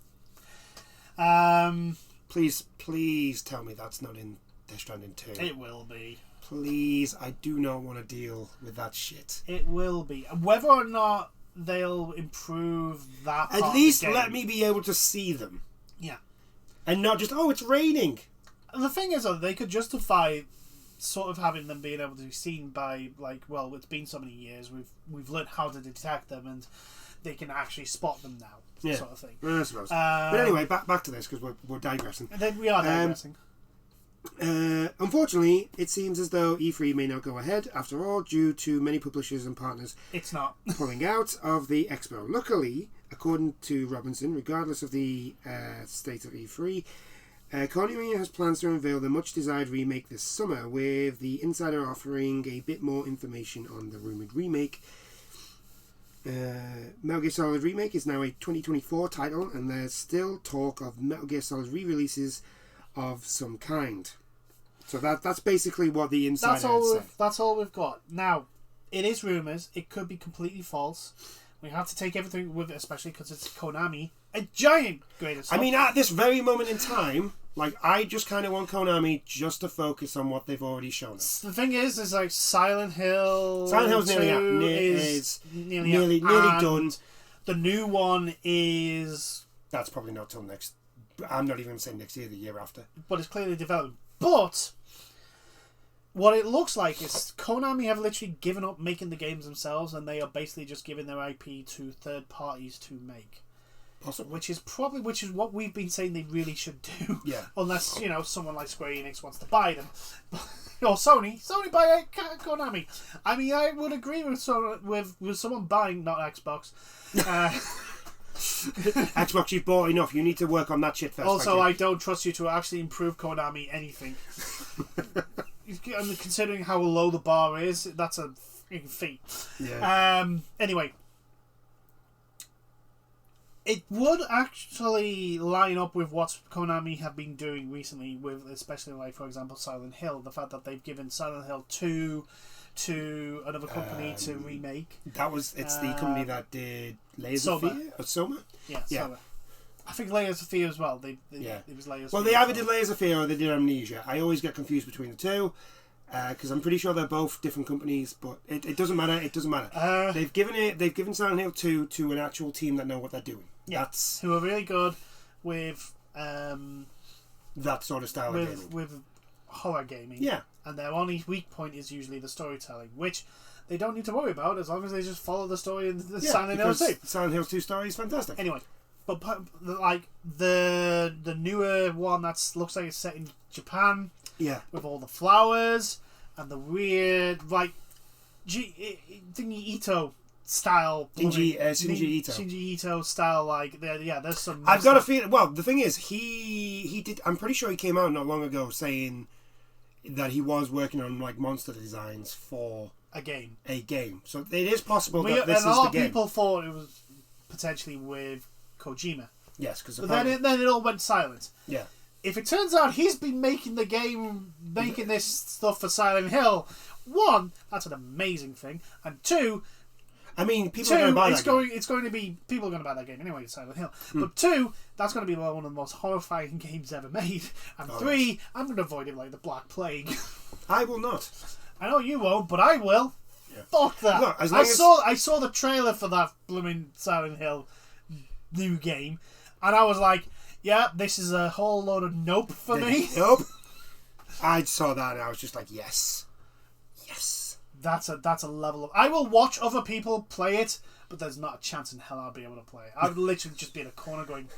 Please tell me that's not in Death Stranding 2. It will be. Please, I do not want to deal with that shit. It will be. Whether or not they'll improve that part at least of the game, let me be able to see them. Yeah. And not just, oh, it's raining. The thing is, though, they could justify sort of having them being able to be seen by, like, well, it's been so many years, we've learned how to detect them, and they can actually spot them now, sort of thing. I suppose. But anyway, back to this, because we're digressing. And then we are digressing. Unfortunately, it seems as though E3 may not go ahead after all, due to many publishers and partners pulling out of the expo. Luckily, according to Robinson, regardless of the state of E3, Konami has plans to unveil the much-desired remake this summer, with the insider offering a bit more information on the rumoured remake. Metal Gear Solid Remake is now a 2024 title, and there's still talk of Metal Gear Solid re-releases of some kind. So that's basically what the insider said. That's all we've got. Now, it is rumours. It could be completely false. We have to take everything with it, especially because it's Konami, a giant greatest. I mean, at this very moment in time, like, I just kind of want Konami just to focus on what they've already shown us. The thing is like Silent Hill. Silent Hill's nearly done. The new one is. That's probably not till next. I'm not even going to say next year, the year after. But it's clearly developing. But what it looks like is Konami have literally given up making the games themselves, and they are basically just giving their IP to third parties to make. Possibly. Which is what we've been saying they really should do. Yeah. Unless, someone like Square Enix wants to buy them. Or Sony buy Konami. I mean, I would agree with someone buying, not Xbox. Xbox, you've bought enough. You need to work on that shit first. Also, I don't trust you to actually improve Konami anything. Considering how low the bar is, that's a feat. Yeah. Anyway, it would actually line up with what Konami have been doing recently, with especially, like, for example, Silent Hill. The fact that they've given Silent Hill 2 to another company to remake. It's the company that did Layers of Fear? Or Soma? Yeah. Soma. I think Layers of Fear as well. It was Layers of Fear. Well, they either did Layers of Fear or they did Amnesia. I always get confused between the two, because I'm pretty sure they're both different companies, but it doesn't matter. It doesn't matter. They've given Silent Hill 2 to an actual team that know what they're doing. Yeah, who are really good with that sort of style of gaming. With horror gaming. Yeah. And their only weak point is usually the storytelling, which they don't need to worry about as long as they just follow the story in the Silent Hill 2. Silent Hill 2 story is fantastic. Anyway, but like the newer one that looks like it's set in Japan. Yeah. With all the flowers and the weird, like, Thingy Ito style. Shinji Ito. Shinji Ito style, like, there's some... I've got a feeling... Well, the thing is, he did... I'm pretty sure he came out not long ago saying that he was working on, like, monster designs for... A game. So it is possible that this is the game. And a lot of people thought it was potentially with Kojima. Yes, because... But then it all went silent. Yeah. If it turns out he's been making this stuff for Silent Hill, one, that's an amazing thing, and two... I mean, people are going to buy that game. It's going to be... People are going to buy that game anyway, Silent Hill. But two, that's going to be one of the most horrifying games ever made. And three, I'm going to avoid it like the Black Plague. I will not. I know you won't, but I will. Yeah. Fuck that. Look, I saw the trailer for that blooming Silent Hill new game, and I was like, yeah, this is a whole load of nope for me. Nope. I saw that and I was just like, yes. That's a level of... I will watch other people play it, but there's not a chance in hell I'll be able to play it. I would literally just be in a corner going,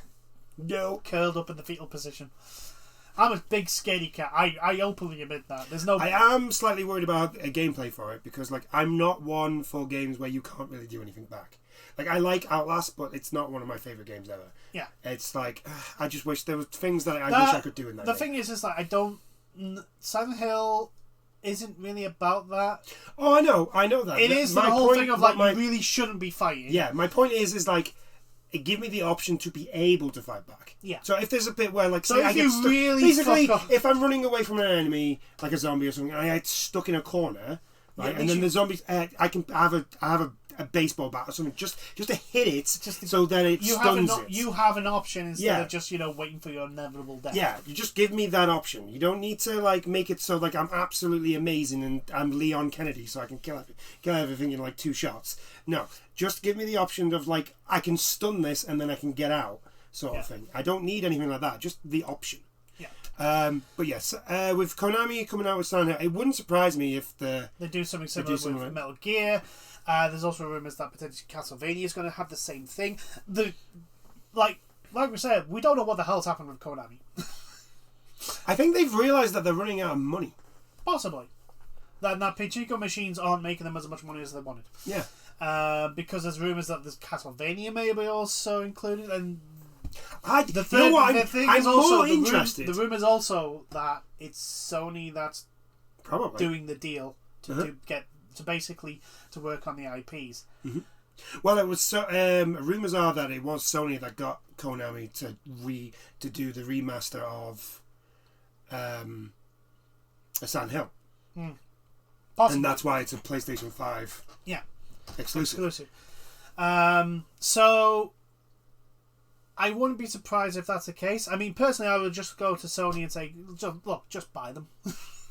no, curled up in the fetal position. I'm a big scaredy cat. I openly admit that. I am slightly worried about a gameplay for it, because, like, I'm not one for games where you can't really do anything back. Like, I like Outlast, but it's not one of my favourite games ever. Yeah. It's like, I just wish there were things that I wish I could do in that game. The thing is like, I don't... Silent Hill isn't really about that. Oh, I know that. It is the whole thing of, like, you really shouldn't be fighting. Yeah, my point is like, give me the option to be able to fight back. Yeah. So if there's a bit where, like, so say if I get stuck... Really basically, if I'm running away from an enemy, like a zombie or something, and I get stuck in a corner, right, and then the zombies... I can have a baseball bat or something, just to hit it, so that it stuns it. You have an option instead of just, waiting for your inevitable death. Yeah, you just give me that option. You don't need to, like, make it so, like, I'm absolutely amazing and I'm Leon Kennedy, so I can kill everything in, like, 2 shots. No, just give me the option of, like, I can stun this and then I can get out, sort of thing. I don't need anything like that, just the option. Yeah. But yes, with Konami coming out with Silent Hill, it wouldn't surprise me if they do something similar with Metal Gear. There's also rumours that potentially Castlevania is going to have the same thing. Like we said, we don't know what the hell's happened with Konami. I think they've realised that they're running out of money. Possibly. That Pachinko machines aren't making them as much money as they wanted. Yeah. Because there's rumours that this Castlevania may be also included, and I'm more interested. The rumour is also that it's Sony that's probably doing the deal to basically work on the IPs. Mm-hmm. Well, it was rumours are that it was Sony that got Konami to do the remaster of Silent Hill. Possibly. And that's why it's a PlayStation 5 exclusive. So I wouldn't be surprised if that's the case. I mean, personally, I would just go to Sony and say, look, just buy them.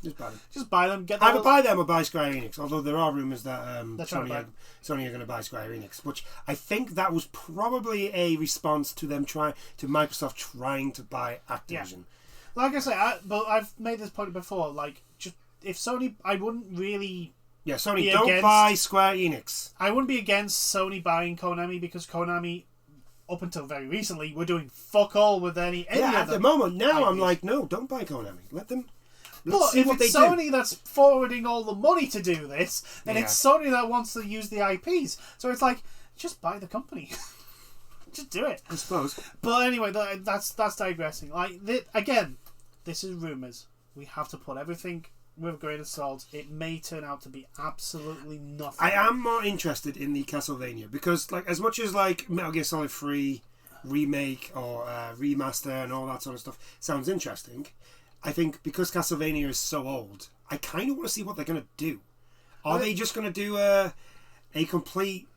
Just buy them. Just buy them. Either buy them or buy Square Enix. Although there are rumours that Sony are going to buy Square Enix, which I think that was probably a response to them Microsoft trying to buy Activision. Yeah. Like I say, I've made this point before. Like, just if Sony, I wouldn't really. Yeah, Sony, don't buy Square Enix. I wouldn't be against Sony buying Konami because Konami, up until very recently, were doing fuck all with any at the moment. Now I'm like, no, don't buy Konami. Let them. But if it's Sony that's forwarding all the money to do this, then it's Sony that wants to use the IPs. So it's like, just buy the company. Just do it. I suppose. But anyway, that's digressing. Like, again, this is rumours. We have to put everything with a grain of salt. It may turn out to be absolutely nothing. I am more interested in the Castlevania because, like, as much as like Metal Gear Solid 3 remake or remaster and all that sort of stuff sounds interesting, I think because Castlevania is so old, I kind of want to see what they're going to do. Are they just going to do a complete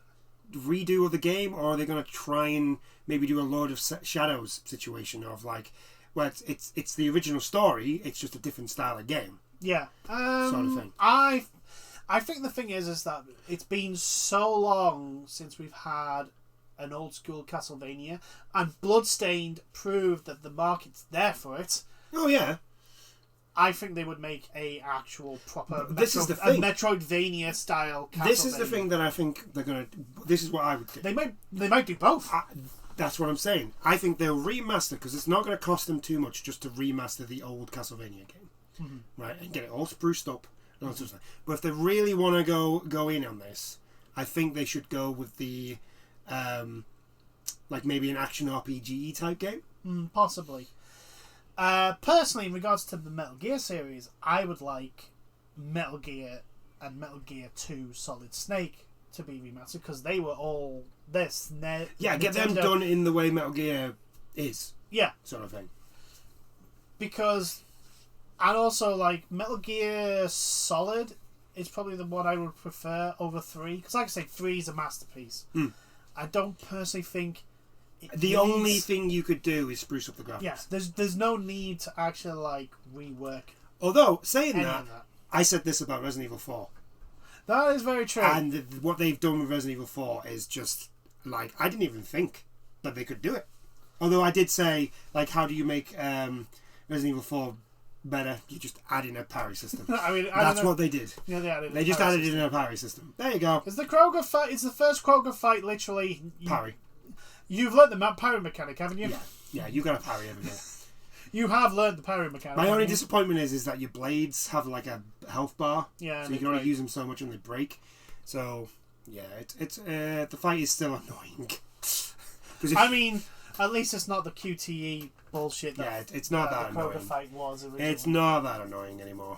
redo of the game, or are they going to try and maybe do a Lord of Shadows situation of like, well, it's the original story, it's just a different style of game. Yeah, sort of thing. I think the thing is that it's been so long since we've had an old school Castlevania, and Bloodstained proved that the market's there for it. Oh yeah. I think they would make a actual proper this is the thing. A Metroidvania style Castlevania. This is the thing that I think they're going to... This is what I would do. They might do both. That's what I'm saying. I think they'll remaster, because it's not going to cost them too much just to remaster the old Castlevania game. Mm-hmm. Right? And get it all spruced up. And all sorts of stuff. But if they really want to go in on this, I think they should go with the... like maybe an action RPG type game. Possibly. Personally, in regards to the Metal Gear series, I would like Metal Gear and Metal Gear 2 Solid Snake to be remastered because they were all this. Get them done in the way Metal Gear is. Yeah. Sort of thing. Because, and also like Metal Gear Solid is probably the one I would prefer over 3. Because like I say, 3 is a masterpiece. I don't personally think... The only thing you could do is spruce up the graphics. Yeah, there's no need to actually like rework. Although saying that, I said this about Resident Evil 4. That is very true. And what they've done with Resident Evil 4 is just like I didn't even think that they could do it. Although I did say like, how do you make Resident Evil 4 better? You just add in a parry system. I mean, that's what they did. Yeah, they just added in a parry system. There you go. Is the Kroger fight? Is the first Kroger fight literally parry? You've learned the parry mechanic, haven't you? Yeah, you got a parry over there. You have learned the parry mechanic. My only disappointment is that your blades have like a health bar. Yeah, so you can only use them so much and they break. So yeah, it's the fight is still annoying. I mean, at least it's not the QTE bullshit. That, it's not that the annoying. Kroger fight was originally. It's not that annoying anymore.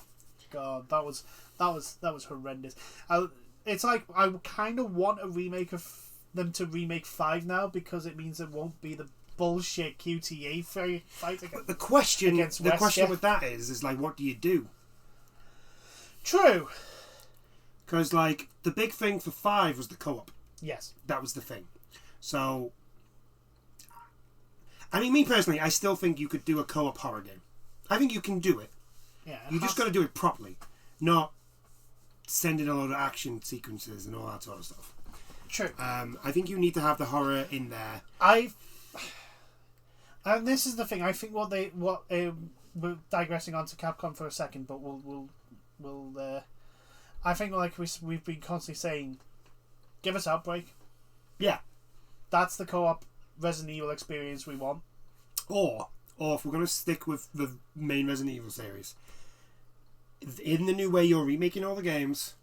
God, that was horrendous. It's like I kind of want a remake of them to remake 5 now because it means it won't be the bullshit QTE fight against. The question with that is like, what do you do? True. Because like the big thing for 5 was the co-op. Yes, that was the thing. So, I mean, me personally, I still think you could do a co-op horror game. I think you can do it. Yeah, you just got to do it properly, not send in a load of action sequences and all that sort of stuff. True. I think you need to have the horror in there. And this is the thing. I think we're digressing onto Capcom for a second, but we'll I think like we've been constantly saying, give us Outbreak. Yeah, that's the co-op Resident Evil experience we want. Or or if we're going to stick with the main Resident Evil series, in the new way you're remaking all the games,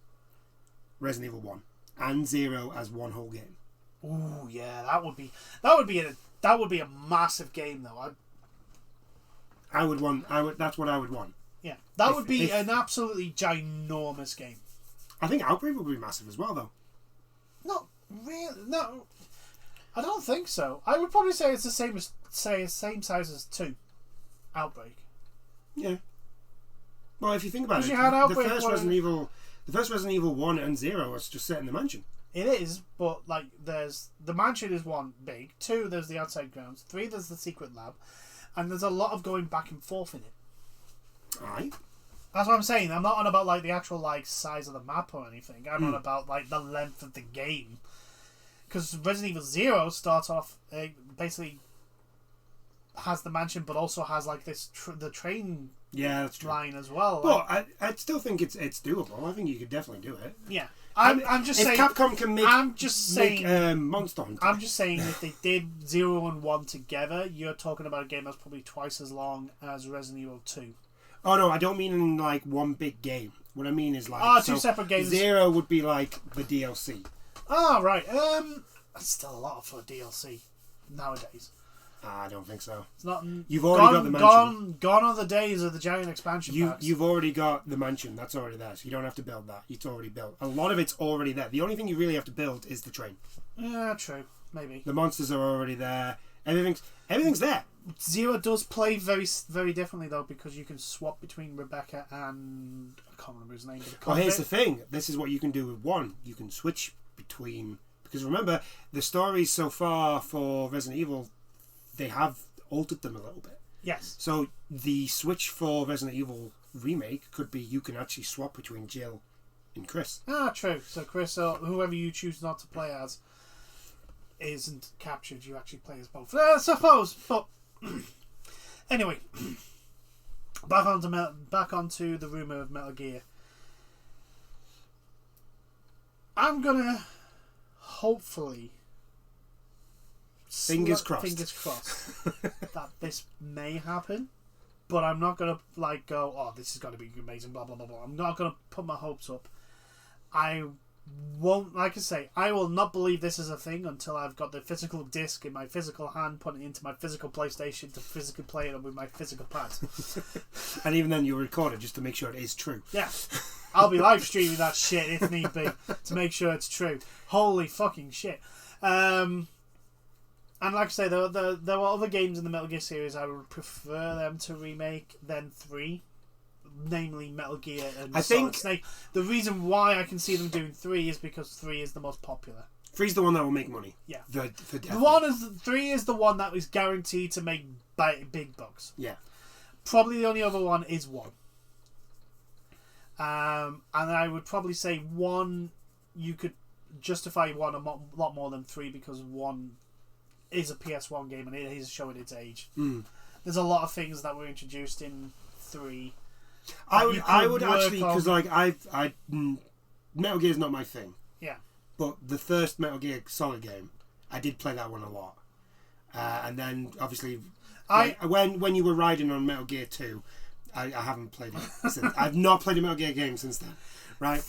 Resident Evil 1 and 0 as one whole game. Ooh, yeah, that would be a massive game though. That's what I would want. Yeah, that would be an absolutely ginormous game. I think Outbreak would be massive as well, though. Not really. No, I don't think so. I would probably say it's the same size as 2. Outbreak. Yeah. Well, if you think about it, the first Resident Evil 1 and 0 was just set in the mansion. It is, but like there's the mansion is one big. 2, there's the outside grounds. 3, there's the secret lab, and there's a lot of going back and forth in it. Aye. That's what I'm saying. I'm not on about like the actual like size of the map or anything. I'm on about like the length of the game. Because Resident Evil 0 starts off basically has the mansion, but also has like this the train line as well. But I still think it's doable. I think you could definitely do it. Yeah, I'm just saying. If Capcom can make, Monster Hunter. I'm just saying if they did 0 and 1 together, you're talking about a game that's probably twice as long as Resident Evil 2. Oh no, I don't mean in like one big game. What I mean is like two separate games. 0 would be like the DLC. Oh right. That's still a lot for DLC nowadays. I don't think so. It's not. You've already got the mansion. Gone are the days of the giant expansion packs. You've already got the mansion. That's already there. So you don't have to build that. It's already built. A lot of it's already there. The only thing you really have to build is the train. Yeah, true. Maybe. The monsters are already there. Everything's there. 0 does play very, very differently though, because you can swap between Rebecca and I can't remember his name. Well, here's the thing. This is what you can do with 1. You can switch between, because remember the stories so far for Resident Evil, they have altered them a little bit. Yes. So the switch for Resident Evil remake could be you can actually swap between Jill and Chris. Ah, true. So Chris or whoever you choose not to play as isn't captured. You actually play as both. I suppose, but anyway, back onto the rumor of Metal Gear. I'm gonna hopefully fingers crossed that this may happen, but I'm not gonna like go, oh, this is gonna be amazing, blah blah blah blah. I'm not gonna put my hopes up. I won't, like I say, I will not believe this is a thing until I've got the physical disc in my physical hand, putting it into my physical PlayStation to physically play it with my physical pad. And even then you'll record it just to make sure it is true. Yeah. I'll be live streaming that shit if need be to make sure it's true. Holy fucking shit. And like I say, there were other games in the Metal Gear series I would prefer them to remake than 3. Namely Metal Gear and Solid Snake. The reason why I can see them doing 3 is because 3 is the most popular. 3's the one that will make money. Yeah. The 3 is the one that is guaranteed to make big bucks. Yeah. Probably the only other one is 1. And I would probably say 1, you could justify 1 a lot more than 3 because 1 is a PS1 game and it is showing its age. There's a lot of things that were introduced in 3. I would actually, because like Metal Gear is not my thing. Yeah. But the first Metal Gear Solid game, I did play that one a lot, and then obviously, when you were riding on Metal Gear 2, I haven't played it since. I've not played a Metal Gear game since then, right?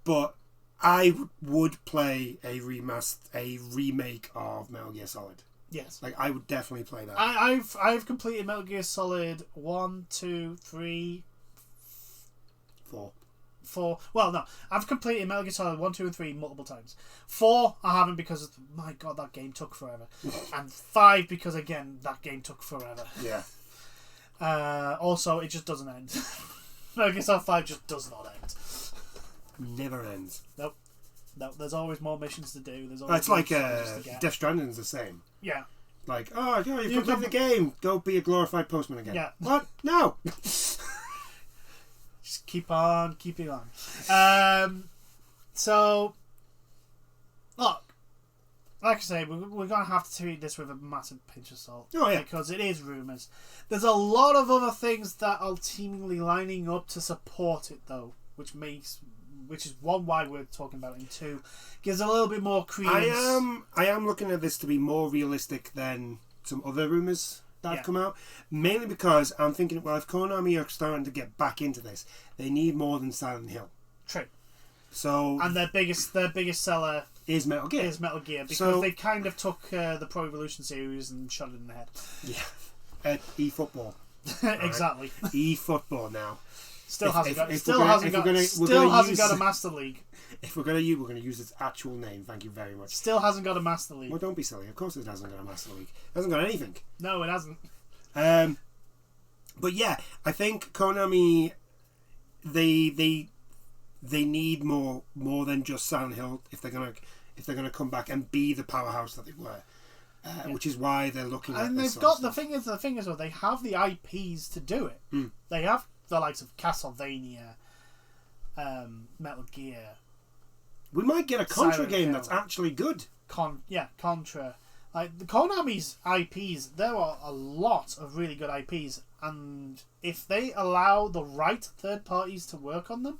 But I would play a remake of Metal Gear Solid. Yes. Like, I would definitely play that. I've completed Metal Gear Solid 1, 2, 3... 4. Well, no. I've completed Metal Gear Solid 1, 2, and 3 multiple times. 4, I haven't because, my God, that game took forever. And 5, because, again, that game took forever. Yeah. Also, it just doesn't end. Metal Gear Solid 5 just does not end. Never ends. Nope. No, there's always more missions to do. There's always it's like Death Stranding's the same. Yeah. Like, oh, yeah, you've completed the game. Go be a glorified postman again. Yeah. What? No. Just keep on keeping on. So, look, like I say, we're going to have to treat this with a massive pinch of salt. Oh, yeah. Because it is rumours. There's a lot of other things that are seemingly lining up to support it, though, which is one, why we're talking about it, and 2, gives a little bit more credence. I am looking at this to be more realistic than some other rumours. that have come out. Mainly because I'm thinking, well, if Konami are starting to get back into this, they need more than Silent Hill. True. So and their biggest seller is Metal Gear. Because they kind of took the Pro Evolution series and shot it in the head. Yeah. eFootball. Exactly. eFootball now. Still hasn't got a Master League. If we're going to use its actual name, thank you very much. Still hasn't got a Master League. Well, don't be silly. Of course it hasn't got a Master League. It hasn't got anything. No, it hasn't. But yeah, I think Konami, they need more than just Silent Hill if they're gonna come back and be the powerhouse that they were. Which is why they're looking at. And this they've got the thing is well, they have the IPs to do it. They have the likes of Castlevania, Metal Gear. We might get a Contra game that's actually good. Contra. Like the Konami's IPs, there are a lot of really good IPs, and if they allow the right third parties to work on them,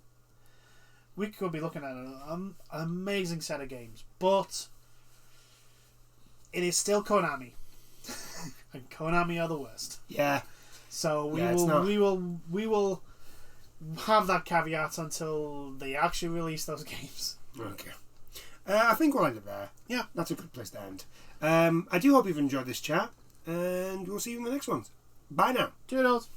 we could be looking at an amazing set of games. But it is still Konami, and Konami are the worst. Yeah. So we will have that caveat until they actually release those games. Okay. I think we'll end it there. Yeah, that's a good place to end. I do hope you've enjoyed this chat, and we'll see you in the next one. Bye now. Toodles.